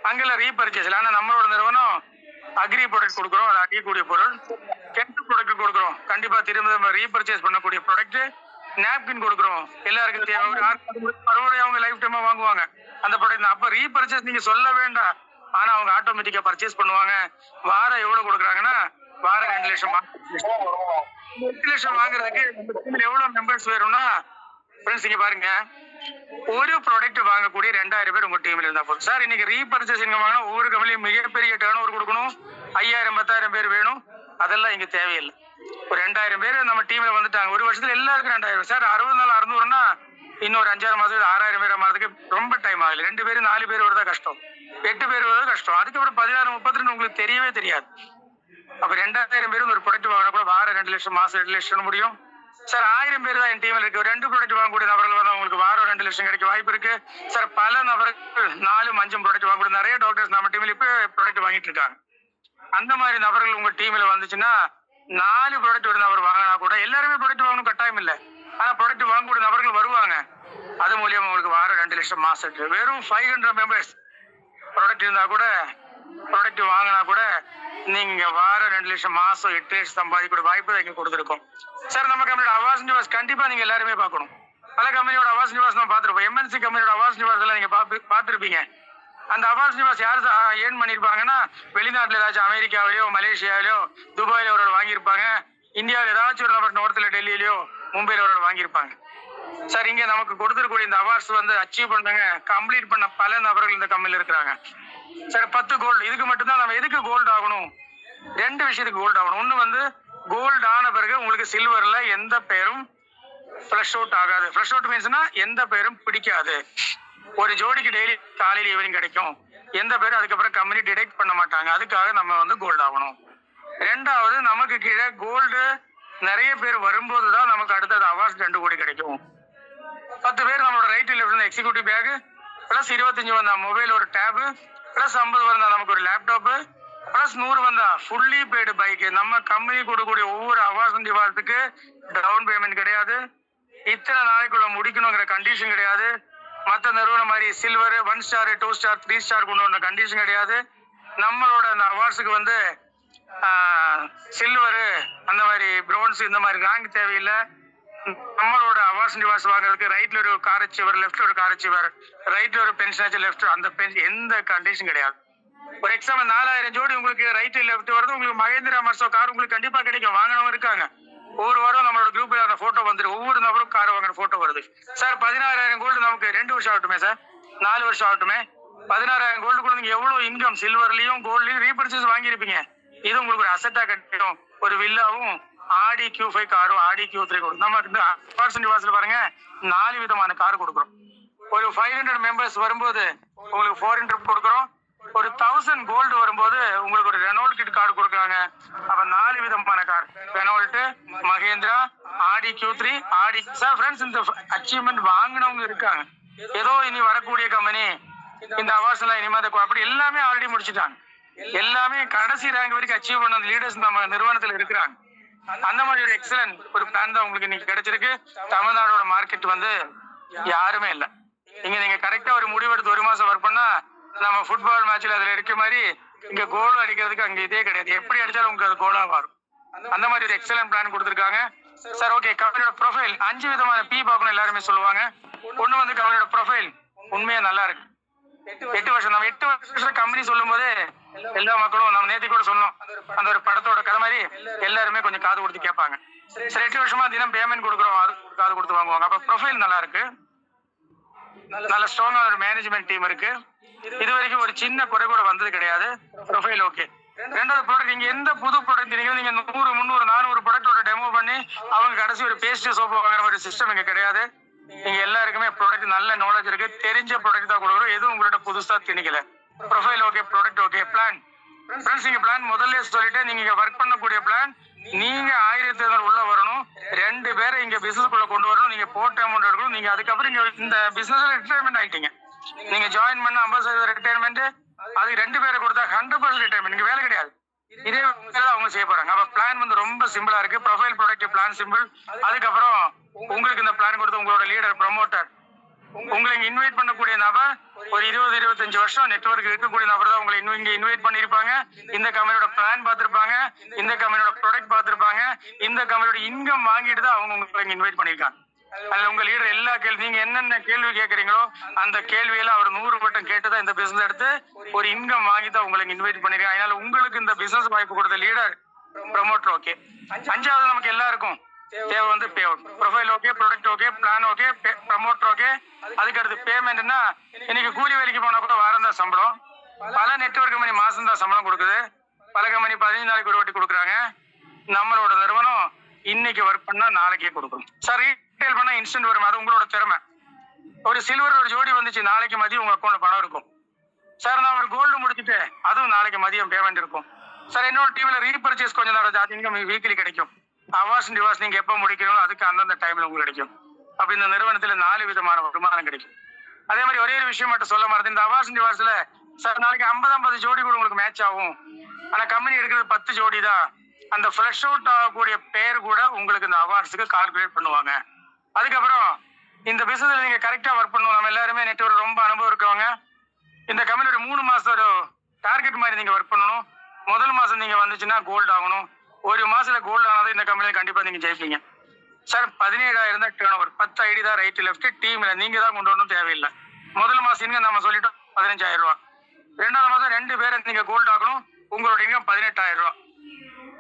அங்கெல்லாம் ரீபர்ச்சேஸ் இல்லை. ஆனா நம்மளோட நிறுவனம் அக்ரி ப்ராடக்ட் கொடுக்குறோம், அது அடிக்கக்கூடிய பொருள். கெட்ட ப்ராடக்ட் கொடுக்குறோம், கண்டிப்பா திரும்ப ரீபர்ச்சேஸ் பண்ணக்கூடிய ப்ராடக்ட். நாப்கின் கொடுக்குறோம், எல்லாருக்கும் தேவை, மறுபடியும் அவங்க லைஃப் டைமா வாங்குவாங்க அந்த ப்ராடக்ட். அப்ப ரீபர்ச்சேஸ் நீங்க சொல்ல வேண்டாம், ஆனா அவங்க ஆட்டோமேட்டிக்கா பர்ச்சேஸ் பண்ணுவாங்க. வாரம் எவ்வளவு கொடுக்குறாங்கன்னா வாரம் 2 லட்சம் 8 லட்சம் வாங்குறதுக்கு எவ்வளவு மெம்பர்ஸ் வேணும்னா ஃப்ரெண்ட்ஸ் இங்க பாருங்க, ஒரு ப்ராடக்ட் வாங்கக்கூடிய 2000 பேர் உங்க டீம்ல இருந்தா போதும். சார் இன்னைக்கு ரீபர்ச்சேஸ் இங்க வாங்கினா ஒவ்வொரு கம்பெனியும் மிகப்பெரிய டர்ன் ஓவர் கொடுக்கணும், 5000 10,000 பேர் வேணும், அதெல்லாம் இங்க தேவையில்லை. ஒரு 2000 பேர் நம்ம டீம்ல வந்துட்டாங்க, ஒரு வருஷத்துல எல்லாருக்கும் 2000. சார் 60 நாள் 600னா இன்னொரு 5-6 மாசத்துக்கு 6000 பேர் மாறதுக்கு ரொம்ப டைம் ஆகல. 2 பேர் 4 பேர் வருதா கஷ்டம், 8 பேர் வருவது கஷ்டம். அதுக்கப்புறம் 16 32 உங்களுக்கு தெரியவே தெரியாது. அப்ப 2000 பேர் ஒரு ப்ராடக்ட் வாங்கினா கூட வாரம் 2 லட்சம், மாசம் 2 லட்சம் முடியும். சார் 1000 பேர் தான் என் டீம்ல இருக்கு, 2 ப்ராடக்ட் வாங்கக்கூடிய நபர்கள் வந்து உங்களுக்கு வாரம் 2 லட்சம் கிடைக்க வாய்ப்பு இருக்கு. சார் பல நபர்கள் 4-5 ப்ராடக்ட் வாங்கக்கூடிய நிறைய டாக்டர்ஸ் நம்ம டீம்ல இப்ப ப்ராடக்ட் வாங்கிட்டு இருக்காங்க. அந்த மாதிரி நபர்கள் உங்க டீம்ல வந்துச்சுன்னா 4 ப்ராடக்ட் ஒரு நபர் வாங்கினா கூட எல்லாருமே ப்ராடக்ட் வாங்கணும் கட்டாயம் இல்லை, ஆனா ப்ராடக்ட் வாங்கக்கூடிய நபர்கள் வருவாங்க. அது மூலியமா உங்களுக்கு வாரம் 2 லட்சம் மாசம் வெறும் 500 மெம்பர்ஸ் ப்ராடக்ட் இருந்தா கூட ப்ராடக்ட் வாங்கினா கூட நீங்க வாரம் 2 லட்சம் மாசம் 8 லட்சம் சம்பாதிக்கூடிய வாய்ப்பு இங்க கொடுத்துருக்கோம். சார் நம்ம கம்பெனியோட அவாஸ் நிவாஸ் கண்டிப்பா நீங்க எல்லாருமே பார்க்கணும். பல கம்பெனியோட அவாஸ் நிவாஸ் நம்ம பார்த்துருப்போம். எம்என்சி கம்பெனியோட அவாஸ் நிவாஸ் எல்லாம் நீங்க பார்த்துருப்பீங்க. அந்த அவாஸ் நிவாஸ் யார் ஏர்ன் பண்ணிருப்பாங்கன்னா வெளிநாட்டுல ஏதாச்சும் அமெரிக்காவிலயோ மலேசியாவிலயோ துபாயில ஒரு வாங்கியிருப்பாங்க, இந்தியாவில் ஏதாச்சும் ஒரு நபர் நோர்த்ல டெல்லியிலயோ மும்பையில ஒரு வாங்கியிருப்பாங்க. சார் இங்க நமக்கு கொடுத்துருக்கூடிய இந்த அவார்ட்ஸ் வந்து அச்சீவ் பண்ணாங்க, கம்ப்ளீட் பண்ண பல நபர்கள் இந்த கம்பெனில இருக்கிறாங்க. சார் 10 கோல்டு, இதுக்கு மட்டும்தான் நம்ம எதுக்கு கோல்டு ஆகணும், 2 விஷயத்துக்கு கோல்டு ஆகணும். ஒண்ணு வந்து கோல்டு ஆன பிறகு உங்களுக்கு சில்வர்ல எந்த பேரும் ஃப்ளஷ் அவுட் ஆகாது. ஃப்ளஷ் அவுட் மீன்ஸ்னா எந்த பேரும் பிடிக்காது. ஒரு ஜோடிக்கு டெய்லி காலையில் ஈவினிங் கிடைக்கும், எந்த பேரும் அதுக்கப்புறம் கம்பெனி டிடெக்ட் பண்ண மாட்டாங்க. அதுக்காக நம்ம வந்து கோல்டு ஆகணும். 2வது நமக்கு கீழே கோல்டு நிறைய பேர் வரும்போதுதான் நமக்கு அடுத்தது அவார்ட்ஸ் 2 கோடி கிடைக்கும். 10 பேர் நம்மளோட right left executive pack plus 25 வந்தா மொபைல் ஒரு டேப் பிளஸ் 50 வந்தா நமக்கு ஒரு லேப்டாப் பிளஸ் 100 வந்தா ஃபுல்லி பெய்டு பைக். நம்ம கம்பெனி கொடுக்கக்கூடிய ஒவ்வொரு அவார்ட்ஸ் அண்ட் ரிவார்ட்ஸுக்கு டவுன் பேமெண்ட் கிடையாது, இத்தனை நாளைக்குள்ள முடிக்கணுங்கிற கண்டிஷன் கிடையாது. மற்ற நிறுவனம் மாதிரி சில்வர் 1 ஸ்டார் 2 ஸ்டார் 3 ஸ்டார் கொண்டு வந்த கண்டிஷன் கிடையாது. நம்மளோட அந்த அவார்ட்ஸுக்கு வந்து சில்வரு அந்த மாதிரி பிரோன்ஸ் இந்த மாதிரி ரேங்க் தேவையில்லை. நம்மளோட அவார்ட்ஸ் ரிவார்ட்ஸ் வாங்குறதுக்கு ரைட்ல ஒரு கார் அச்சீவர், லெஃப்ட்ல ஒரு கார் அச்சீவர், ரைட்ல ஒரு பென்ஷன் ஆச்சு, லெஃப்ட் அந்த பென்ஷன் எந்த கண்டிஷன் கிடையாது. ஒரு எக்ஸாம்பிள் 4000 ஜோடி உங்களுக்கு ரைட் லெஃப்ட் வருது, உங்களுக்கு மகேந்திரா மர்சோ கார் உங்களுக்கு கண்டிப்பா கிடைக்கும். வாங்கினவங்க இருக்காங்க. ஒவ்வொரு வாரம் நம்மளோட குரூப்ல அந்த போட்டோ வந்துடும். ஒவ்வொரு நபரும் கார் வாங்குற போட்டோ வருது. சார் 16,000 கோல்டு நமக்கு 2 வருஷம் ஆகட்டுமே சார், 4 வருஷம் ஆகட்டுமே. 16,000 கோல்டு கூட நீங்க எவ்வளவு இன்கம் சில்வர்லயும் கோல்ட்லயும் ரீபர்ச்சேஸ் வாங்கியிருப்பீங்க. இது உங்களுக்கு ஒரு அசெட்டா கட்டிடும். ஒரு வில்லாவும் ஆடி Q5 காரும் ஆடி Q3 காரும் நமக்கு இந்த அவார்ட்ஸ் பாருங்க 4 விதமான கார் கொடுக்குறோம். ஒரு 500 மெம்பர்ஸ் வரும்போது உங்களுக்கு 400 கொடுக்குறோம். ஒரு 1000 கோல்டு வரும்போது உங்களுக்கு ஒரு ரெனால்ட் கிட் கார்டு கொடுக்குறாங்க. அப்ப 4 விதமான கார் ரெனால்ட், மகேந்திரா, ஆடி Q3, ஆடி. சார் ஃப்ரெண்ட்ஸ், இந்த அச்சீவ்மெண்ட் வாங்கினவங்க இருக்காங்க. ஏதோ இனி வரக்கூடிய கம்பெனி இந்த அவார்ட்ஸ் எல்லாம் இனிமே அப்படி எல்லாமே ஆல்ரெடி முடிச்சுட்டாங்க. எல்லாமே கடைசி ரேங்க் வரைக்கும் அச்சீவ் பண்ண லீடர்ஸ் நம்ம நிறுவனத்துல இருக்கிறாங்க. அந்த மாதிரி ஒரு எக்ஸலன்ட் ஒரு பிளான் தான் உங்களுக்கு இன்னைக்கு கிடைச்சிருக்கு. தமிழ்நாடோட மார்க்கெட் வந்து யாருமே இல்லை. நீங்க கரெக்டா ஒரு முடிவெடுத்து 1 மாசம் ஒர்க் பண்ணா நம்ம ஃபுட்பால் மேட்ச்ல அதுல இருக்க மாதிரி இங்க கோல் அடிக்கிறதுக்கு அங்க இதே கிடையாது. எப்படி அடிச்சாலும் உங்களுக்கு அது கோலா வரும். அந்த மாதிரி ஒரு எக்ஸலன்ட் பிளான் கொடுத்துருக்காங்க. சார் ஓகே, கம்பெனியோட ப்ரொஃபைல் 5 விதமான பி பார்க்கணும் எல்லாருமே சொல்லுவாங்க. ஒண்ணு வந்து கம்பெனியோட ப்ரொஃபைல் உண்மையா நல்லா இருக்கு. 8 வருஷம் நம்ம 8 வருஷம் கம்பெனி சொல்லும் போதே எல்லா மக்களும் நம்ம நேற்று கூட சொன்னோம், அந்த ஒரு படத்தோட கதை மாதிரி எல்லாருமே கொஞ்சம் காது கொடுத்து கேட்பாங்க. சரி 8 வருஷமா தினம் பேமெண்ட் கொடுக்குறோம், அது காது கொடுத்து வாங்குவாங்க. அப்ப ப்ரொஃபைல் நல்லா இருக்கு, நல்ல ஸ்ட்ராங்கான ஒரு மேனேஜ்மெண்ட் டீம் இருக்கு. இது வரைக்கும் ஒரு சின்ன குறை கூட வந்தது கிடையாது. Profile okay. ரெண்டாவது ப்ராடக்ட், நீங்க எந்த புது ப்ராடக்ட் நீங்க 100, 300, 400 ப்ராடக்டோட டெமோ பண்ணி அவங்க கடைசி ஒரு பேஸ்ட் சோப்பு வாங்குற ஒரு சிஸ்டம் இங்க கிடையாது. நீங்க எல்லாருக்குமே ப்ராடக்ட் நல்ல நாலேஜ் இருக்கு, தெரிஞ்ச ப்ராடக்ட் தான் கொடுக்குறோம். எதுவும் உங்கள்ட்ட புதுசா திணிக்கல. Profile okay, product okay. Plan friends, நீங்க பிளான் முதல்ல சொல்லிட்டு நீங்க ஒர்க் பண்ணக்கூடிய பிளான், நீங்க 1000 உள்ள வரணும், 2 பேரை இங்க பிசினஸ் குள்ள கொண்டு வரணும், நீங்க போட்ட அமௌண்ட் எடுக்கணும். நீங்க அதுக்கப்புறம் இங்க இந்த பிசினஸ்ல ரிட்டையர்மெண்ட் ஆயிட்டீங்க. நீங்க ஜாயின் பண்ண 50% ரிட்டையர்மெண்ட், அதுக்கு 2 பேரை கொடுத்தா 100% ரிட்டையர்மெண்ட். நீங்க வேலை கிடையாது, இதே அவங்க செய்ய போறாங்க. அப்ப பிளான் வந்து ரொம்ப சிம்பிளா இருக்கு. Profile, product, plan simple. அதுக்கப்புறம் உங்களுக்கு இந்த பிளான் கொடுத்து உங்களோட லீடர், ப்ரமோட்டர், உங்களை இன்வைட் பண்ணக்கூடிய நபர் ஒரு 20-25 வருஷம் நெட்வொர்க் இருக்கக்கூடிய நபர் தான் உங்களை இங்க இன்வைட் பண்ணிருப்பாங்க. இந்த கம்பெனியோட பிளான் பார்த்திருப்பாங்க, இந்த கம்பெனியோட ப்ராடக்ட் பார்த்திருப்பாங்க, இந்த கம்பெனியோட இன்கம் வாங்கிட்டு தான் அவங்க உங்களுக்கு இன்வைட் பண்ணிருக்காங்க. அதுல உங்க லீடர் எல்லா கேள்வி, நீங்க என்னென்ன கேள்வி கேட்கறீங்களோ அந்த கேள்வியெல்லாம் அவர் 100 வட்டம் கேட்டுதான் இந்த பிசினஸ் எடுத்து ஒரு இன்கம் வாங்கி தான் உங்களுக்கு இன்வைட் பண்ணிருக்காங்க. அதனால உங்களுக்கு இந்த பிசினஸ் வாய்ப்பு கொடுத்த லீடர், ப்ரமோட்டர் ஓகே. 5வது நமக்கு எல்லாருக்கும் தேவை வந்து pay out. Profile okay, product okay, plan okay, promoter okay. அதுக்கு அடுத்து பேமெண்ட்னா, இன்னைக்கு கூலி வேலைக்கு போனா கூட வாரம் தான் சம்பளம். பல நெட்வொர்க் கம்பெனி மாசம் தான் சம்பளம் கொடுக்குது. பல கம்பெனி 15 நாளைக்கு ஒரு வாட்டி கொடுக்குறாங்க. நம்மளோட நிறுவனம் இன்னைக்கு ஒர்க் பண்ணா நாளைக்கே கொடுக்கும். சார் ரீட்டைல் பண்ணா இன்ஸ்டன்ட் வரும், அது உங்களோட திறமை. ஒரு சில்வர் ஒரு ஜோடி வந்துச்சு, நாளைக்கு மதியம் உங்க அக்கௌண்ட்ல பணம் இருக்கும். சார் நான் ஒரு கோல்டு முடிச்சுட்டு அதுவும் நாளைக்கு மதியம் பேமெண்ட் இருக்கும். சார் என்னோட டீம்ல ரீபர்ச்சேஸ் கொஞ்சம் நேரம் இன்கம் வீக்லி கிடைக்கும். அவார்ட்ஸ் டிவார்ட்ஸ் நீங்க எப்ப முடிக்கிறீங்களோ அதுக்கு அந்தந்த டைம்ல உங்களுக்கு கிடைக்கும். அப்ப இந்த நிறுவனத்துல 4 விதமான வருமானம் கிடைக்கும். அதே மாதிரி ஒரே ஒரு விஷயம் மட்டும் சொல்ல மாட்டேன், இந்த அவார்ட்ஸ் டிவார்ட்ஸ்ல சார் நாளைக்கு 50 ஜோடி கூட உங்களுக்கு மேட்ச் ஆகும். ஆனா கம்பெனி எடுக்கிறது 10 ஜோடி தான். அந்த ஃபிளஷ் அவுட் ஆகக்கூடிய பேர் கூட உங்களுக்கு இந்த அவார்ட்ஸுக்கு கால்குலேட் பண்ணுவாங்க. அதுக்கப்புறம் இந்த பிசினஸ்ல நீங்க கரெக்டா ஒர்க் பண்ணுவோம். நம்ம எல்லாருமே நெட்வொர்க் ரொம்ப அனுபவம் இருக்கவங்க. இந்த கம்பெனியோட 3 மாசம் ஒரு டார்கெட் மாதிரி நீங்க ஒர்க் பண்ணணும். முதல் மாசம் நீங்க வந்துச்சுன்னா கோல்டு ஆகணும். 1 மாசத்துல கோல்டு ஆனது இந்த கம்பெனில கண்டிப்பா நீங்க ஜெயிப்பீங்க. சார் 17,000 தான் டர்ன் ஓவர், 10 ஐடி தான் ரைட் லெஃப்ட், டீம்ல நீங்க தான் கொண்டு வரணும், தேவையில்லை. முதல் மாசம் இன்கம் நம்ம சொல்லிட்டோம் 15,000 ரூபாய். 2வது மாசம் 2 பேரை நீங்க கோல்டு ஆகணும், உங்களோட இன்கம் 18,000 ரூபாய்.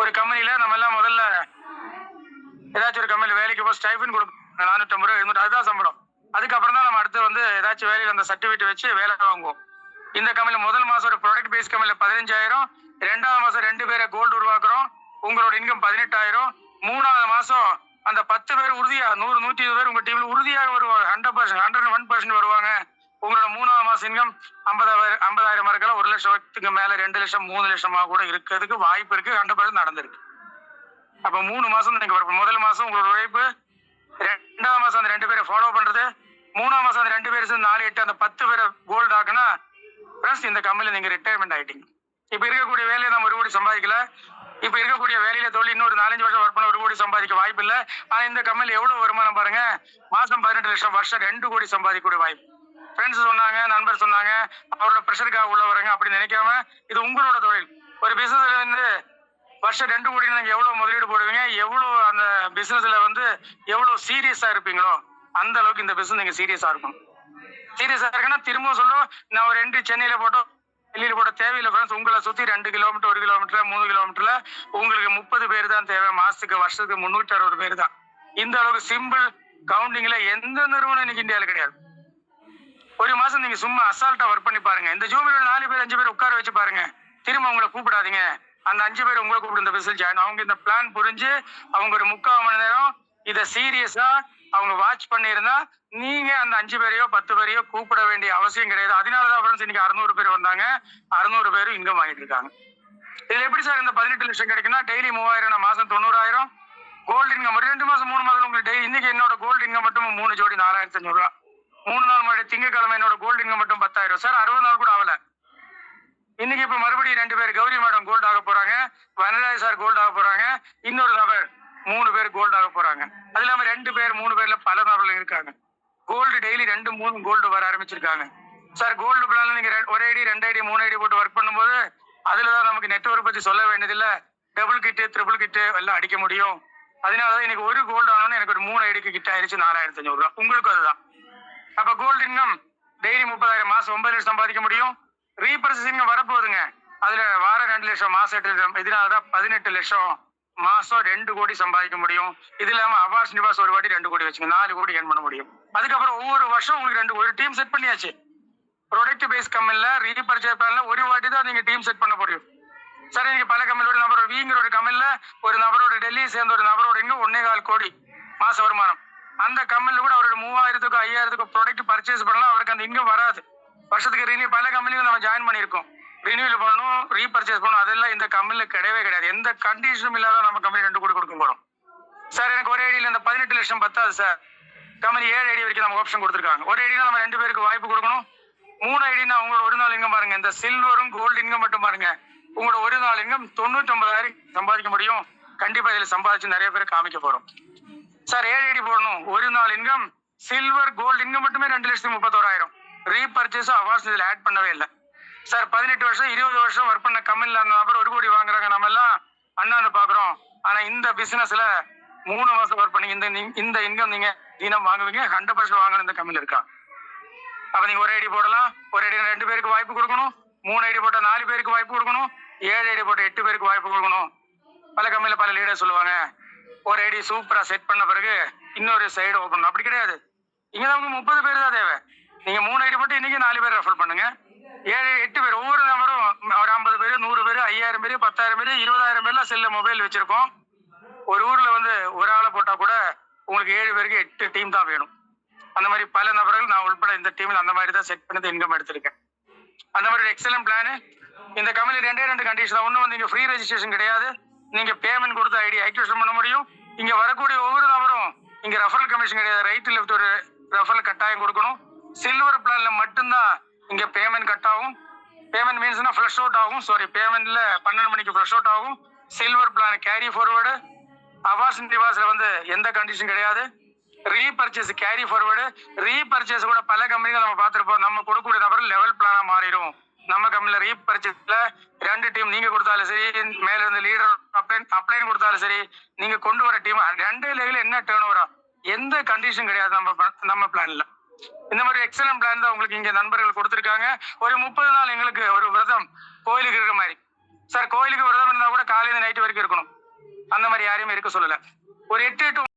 ஒரு கம்பெனில நம்ம எல்லாம் முதல்ல ஏதாச்சும் ஒரு கம்பெனில வேலைக்கு போய் ஸ்டைஃபன் கொடுக்கும் 450 ரூபாய் 200, அதுதான் சம்பளம். அதுக்கப்புறம் தான் நம்ம அடுத்து வந்து ஏதாச்சும் வேலையில் அந்த சர்டிபிகேட் வச்சு வேலை வாங்குவோம். இந்த கம்பெனில முதல் மாசம் ஒரு ப்ராடக்ட் பேஸ் கம்பெனில 15,000, 2வது மாசம் 2 பேரை கோல்டு உருவாக்குறோம், உங்களோட இன்கம் 18,000. 3வது மாசம் அந்த 10 பேர் உறுதியா 100, 120 பேர் உங்க டீம்ல உறுதியாக வருவாங்க. 100%, 101% வருவாங்க. உங்களோட 3வது மாசம் இன்கம் 50,000 மறக்கலாம், 1 லட்சத்துக்கு மேல 2 லட்சம் 3 லட்சமா கூட இருக்கிறதுக்கு வாய்ப்பு இருக்கு. 100% நடந்திருக்கு. அப்ப 3 மாசம் நீங்க முதல் மாசம் உங்களோட உழைப்பு, 2வது மாசம் அந்த 2 பேரை ஃபாலோ பண்றது, 3ஆம் மாசம் அந்த 2 பேர் சேர்ந்து 4 8 அந்த 10 பேரை கோல்டு ஆக்குனா ஃப்ரெண்ட்ஸ் இந்த கம்பெனில நீங்க ரிட்டையர்மெண்ட் ஆயிட்டீங்க. இப்ப இருக்கக்கூடிய வேலையை நம்ம 1 கோடி சம்பாதிக்கல. இப்ப இருக்கக்கூடிய வேலையில தொழில் இன்னொரு 4-5 வருஷம் ஒர்க் பண்ண 1 கோடி சம்பாதிக்க வாய்ப்பு இல்ல. ஆனா இந்த கம்பெனில எவ்வளவு வருமானம் பாருங்க. மாசம் 18 லட்சம், வருஷம் 2 கோடி சம்பாதிக்கக்கூடிய வாய்ப்பு. ஃப்ரெண்ட்ஸ் சொன்னாங்க, நண்பர் சொன்னாங்க, அவரோட ப்ரெஷருக்காக உள்ள வரங்க அப்படின்னு நினைக்காம இது உங்களோட தொழில். ஒரு பிசினஸ்ல வந்து வருஷம் 2 கோடி நீங்க எவ்வளவு முதலீடு போடுவீங்க, எவ்வளவு அந்த பிசினஸ்ல வந்து எவ்வளவு சீரியஸா இருப்பீங்களோ அந்த அளவுக்கு இந்த பிசினஸ் நீங்க சீரியஸா இருக்கணும். சீரியஸா இருக்குன்னா திரும்பவும் சொல்லும், நான் ஒரு 2 சென்னையில போட்டோம் டெல்லியில போட தேவையில்லை ஃப்ரெண்ட்ஸ். உங்களை சுத்தி 2 கிலோமீட்டர் 1 கிலோமீட்டர் 3 கிலோமீட்டர்ல உங்களுக்கு 30 பேர் தான் தேவை. மாசத்துக்கு வருஷத்துக்கு 360 பேர் தான். இந்த அளவுக்கு சிம்பிள் கவுண்டிங்ல எந்த நிறுவனம் இன்னைக்கு இந்தியாவில் கிடையாது. ஒரு மாசம் நீங்க சும்மா அசால்ட்டா ஒர்க் பண்ணி பாருங்க. இந்த ஜூமிலோட 4 பேர் 5 பேர் உட்கார வச்சு பாருங்க. திரும்ப உங்களை கூப்பிடாதீங்க. அந்த 5 பேர் உங்களை கூப்பிட்டு இந்த பிசினஸ் ஜாயின். அவங்க இந்த பிளான் புரிஞ்சு அவங்க ஒரு 3/4 மணி நேரம் இதை சீரியஸா அவங்க வாட்ச் பண்ணியிருந்தா நீங்க அந்த 5 பேரையோ 10 பேரையோ கூப்பிட வேண்டிய அவசியம் கிடையாது. அதனாலதான் ஃப்ரெண்ட்ஸ் இன்னைக்கு 600 பேர் வந்தாங்க. 600 பேரும் இன்கம் வாங்கிட்டு இருக்காங்க. இதுல எப்படி சார் இந்த 18 லட்சம் கிடைக்குன்னா டெய்லி 3000, மாசம் 90,000 கோல்டு இன்கம். 2 மாசம் 3 மாதம் உங்களுக்கு டெய்லி. இன்னைக்கு என்னோட கோல்டு இன்கம் மட்டும் 3 ஜோடி 4500 ரூபா. 3 நாள் முன்னாடி திங்கக்கிழமை என்னோட கோல்டு இன்கம் மட்டும் 10,000 சார். 60 நாள் கூட ஆகல. இன்னைக்கு இப்ப மறுபடியும் 2 பேர் கௌரி மேடம் கோல்டு ஆக போறாங்க, வனராஜ் சார் கோல்டு ஆக போறாங்க, இன்னொரு நபர் 3 பேர் கோல்டு ஆக போறாங்க. அது இல்லாம 2 பேர் 3 பேர்ல பல நபர்கள் இருக்காங்க. கோல்டு டெய்லி 2-3 கோல்டு வர ஆரம்பிச்சிருக்காங்க சார். கோல்டு பிளான்ல நீங்க 1 ஐடி 2 ஐடி 3 ஐடி போட்டு ஒர்க் பண்ணும்போது அதுலதான் நமக்கு நெட்வொர்க் பத்தி சொல்ல வேண்டியதில்ல. டபுள் கிட்டு ட்ரிபிள் கிட்டு எல்லாம் அடிக்க முடியும். அதனாலதான் எனக்கு ஒரு கோல்டு ஆனோன்னு எனக்கு ஒரு 3 ஐடிக்கு கிட்ட ஆயிடுச்சு 4500 ரூபா. உங்களுக்கு அதுதான். அப்ப கோல்டு இன்கம் டெய்லி 30,000, மாசம் 9 லட்சம் சம்பாதிக்க முடியும். ரீபர்சேசிங் வரப்போகுதுங்க. அதுல வாரம் 2 லட்சம், மாசம் 8 லட்சம். இதனாலதான் 18 லட்சம், மாசம் 2 கோடி சம்பாதிக்க முடியும். இது இல்லாம அவாஸ் நிவாஸ் ஒரு வாட்டி 2 கோடி வச்சுங்க 4 கோடி ஏர்ன் பண்ண முடியும். அதுக்கப்புறம் ஒவ்வொரு வருஷம் உங்களுக்கு 2 ஒரு டீம் செட் பண்ணியாச்சு. ப்ரொடக்ட் பேஸ் கம்பெனில ரீபர்ச்சேஸ் பிளான்ல ஒரு வாட்டி தான் நீங்க டீம் செட் பண்ண முடியும். சரி, நீங்க பல கம்பெனில ஒரு நபர் வீங்கிற ஒரு கம்பெனில ஒரு நபரோட டெல்லியை சேர்ந்த ஒரு நபரோட இங்க 1.25 கோடி மாச வருமானம். அந்த கம்பெனில கூட அவரோட 3000க்கும் 5000க்கும் ப்ராடக்ட் பர்ச்சேஸ் பண்ணலாம். அவருக்கு அந்த இன்கம் வராது. வருஷத்துக்கு ரினியூ பல கம்பெனியும் நம்ம ஜாயின் பண்ணியிருக்கோம். ரினியூவல் பண்ணணும், ரீபர்ச்சேஸ் பண்ணணும். அதெல்லாம் இந்த கம்பெனில கிடையவே கிடையாது. எந்த கண்டிஷனும் இல்லாத நம்ம கம்பெனி 2 கோடி கொடுக்க போறோம். சார் எனக்கு ஒரு ஐடியில் இந்த 18 லட்சம் பத்தாது சார். கம்பெனி 7 ஐடி வரைக்கும் நம்ம ஆப்ஷன் கொடுத்துருக்காங்க. ஒரு ஐடியா நம்ம 2 பேருக்கு வாய்ப்பு கொடுக்கணும். 3 ஐடினா உங்களோட ஒரு நாள் இன்கம் பாருங்க. இந்த சில்வரும் கோல்டு இன்கம் மட்டும் பாருங்க. உங்களோட ஒரு நாள் இன்கம் 99,000 சம்பாதிக்க முடியும். கண்டிப்பா இதுல சம்பாதிச்சு நிறைய பேர் காமிக்க போறோம். சார் 7 ஐடி போடணும். ஒரு நாள் இன்கம் சில்வர் கோல்டு இன்கம் மட்டுமே 2,31,000. ரீபர்ச்சேஸ் அவார்ட்ஸ் இதுல ஆட் பண்ணவே இல்லை சார். 18 வருஷம் 20 வருஷம் ஒர்க் பண்ண கம்பெனில அந்த நபர் 1 கோடி வாங்குறாங்க. நம்ம எல்லாம் அண்ணாந்து பாக்குறோம். ஆனா இந்த பிசினஸ்ல 3 மாசம் ஒர்க் பண்ணி இந்த இன்கம் நீங்க தினம் வாங்குவீங்க. 100% வாங்கணும் இந்த கம்பெனில இருக்கா. அப்ப நீங்க ஒரு ஐடி போடலாம். ஒரு ஐடி 2 பேருக்கு வாய்ப்பு கொடுக்கணும். 3 ஐடி போட்டா 4 பேருக்கு வாய்ப்பு கொடுக்கணும். 7 ஐடி போட்ட 8 பேருக்கு வாய்ப்பு கொடுக்கணும். பல கம்பெனில பல லீடர் சொல்லுவாங்க, ஒரு ஐடி சூப்பரா செட் பண்ண பிறகு இன்னொரு சைடு ஓபன். அப்படி கிடையாது. இங்கதான் 30 பேர் தான் தேவை. நீங்க 3 ஐடி போட்டு இன்னைக்கு 4 பேர் ரெஃபர் பண்ணுங்க. 7 8 பேர் ஒவ்வொரு நபரும் ஒரு 50 பேர் 100 பேர் 5000 பேர் 10,000 பேர் 20,000 பேர்லாம் செல்ல மொபைல் வச்சிருக்கோம். ஒரு ஊர்ல வந்து ஒரு ஆளை போட்டா கூட உங்களுக்கு 7 பேருக்கு 8 டீம் தான் வேணும். அந்த மாதிரி பல நபர்கள் நான் உட்பட இந்த டீம்ல அந்த மாதிரி தான் செட் பண்ணி இன்கம் எடுத்திருக்கேன். அந்த மாதிரி ஒரு எக்ஸலன்ட் பிளான். இந்த கம்பெனி 2 கண்டிஷன். ஒண்ணு வந்து நீங்க ஃப்ரீ ரெஜிஸ்ட்ரேஷன் கிடையாது. நீங்க பேமெண்ட் கொடுத்து ஐடி ஆக்டிவேஷன் பண்ண முடியும். இங்க வரக்கூடிய ஒவ்வொரு நபரும் இங்க ரெஃபரல் கமிஷன் கிடையாது. ரைட் லெஃப்ட் ஒரு ரெஃபரல் கட்டாயம் கொடுக்கணும். சில்வர் பிளான்ல மட்டும்தான் இங்க பேமெண்ட் கட் ஆகும். பேமெண்ட் மீன்ஸ்னா ஃபிளஷ் அவுட் ஆகும். சாரி, பேமெண்ட்ல 12 மணிக்கு ஃபிளஷ் அவுட் ஆகும். Silver plan carry forward. அவாஸ் டிவாஸ்ல வந்து எந்த கண்டிஷன் கிடையாது. Repurchase carry forward. ரீபர்ச்சேஸ் கூட பல கம்பெனிகள் நம்ம பார்த்திருப்போம். நம்ம கொடுக்கக்கூடிய நபர்கள் லெவல் பிளானா மாறிடும். நம்ம கம்பெனில ரீபர்ச்சேஸ்ல 2 டீம் நீங்க கொடுத்தாலும் சரி, மேல இருந்து லீடர் அப்ளைன் கொடுத்தாலும் சரி, நீங்க கொண்டு வர டீம் 2 லேகில என்ன டேர்ன் ஓவரா எந்த கண்டிஷன் கிடையாது நம்ம பிளான்ல. இந்த மாதிரி எக்ஸலன்ட் பிளான் தான் உங்களுக்கு இங்க நண்பர்கள் கொடுத்திருக்காங்க. ஒரு 30 நாள் எங்களுக்கு ஒரு விரதம் கோயிலுக்கு இருக்கிற மாதிரி. சார் கோயிலுக்கு விரதம் இருந்தா கூட காலையில நைட்டு வரைக்கும் இருக்கணும். அந்த மாதிரி யாரையுமே இருக்க சொல்லல. ஒரு 8 to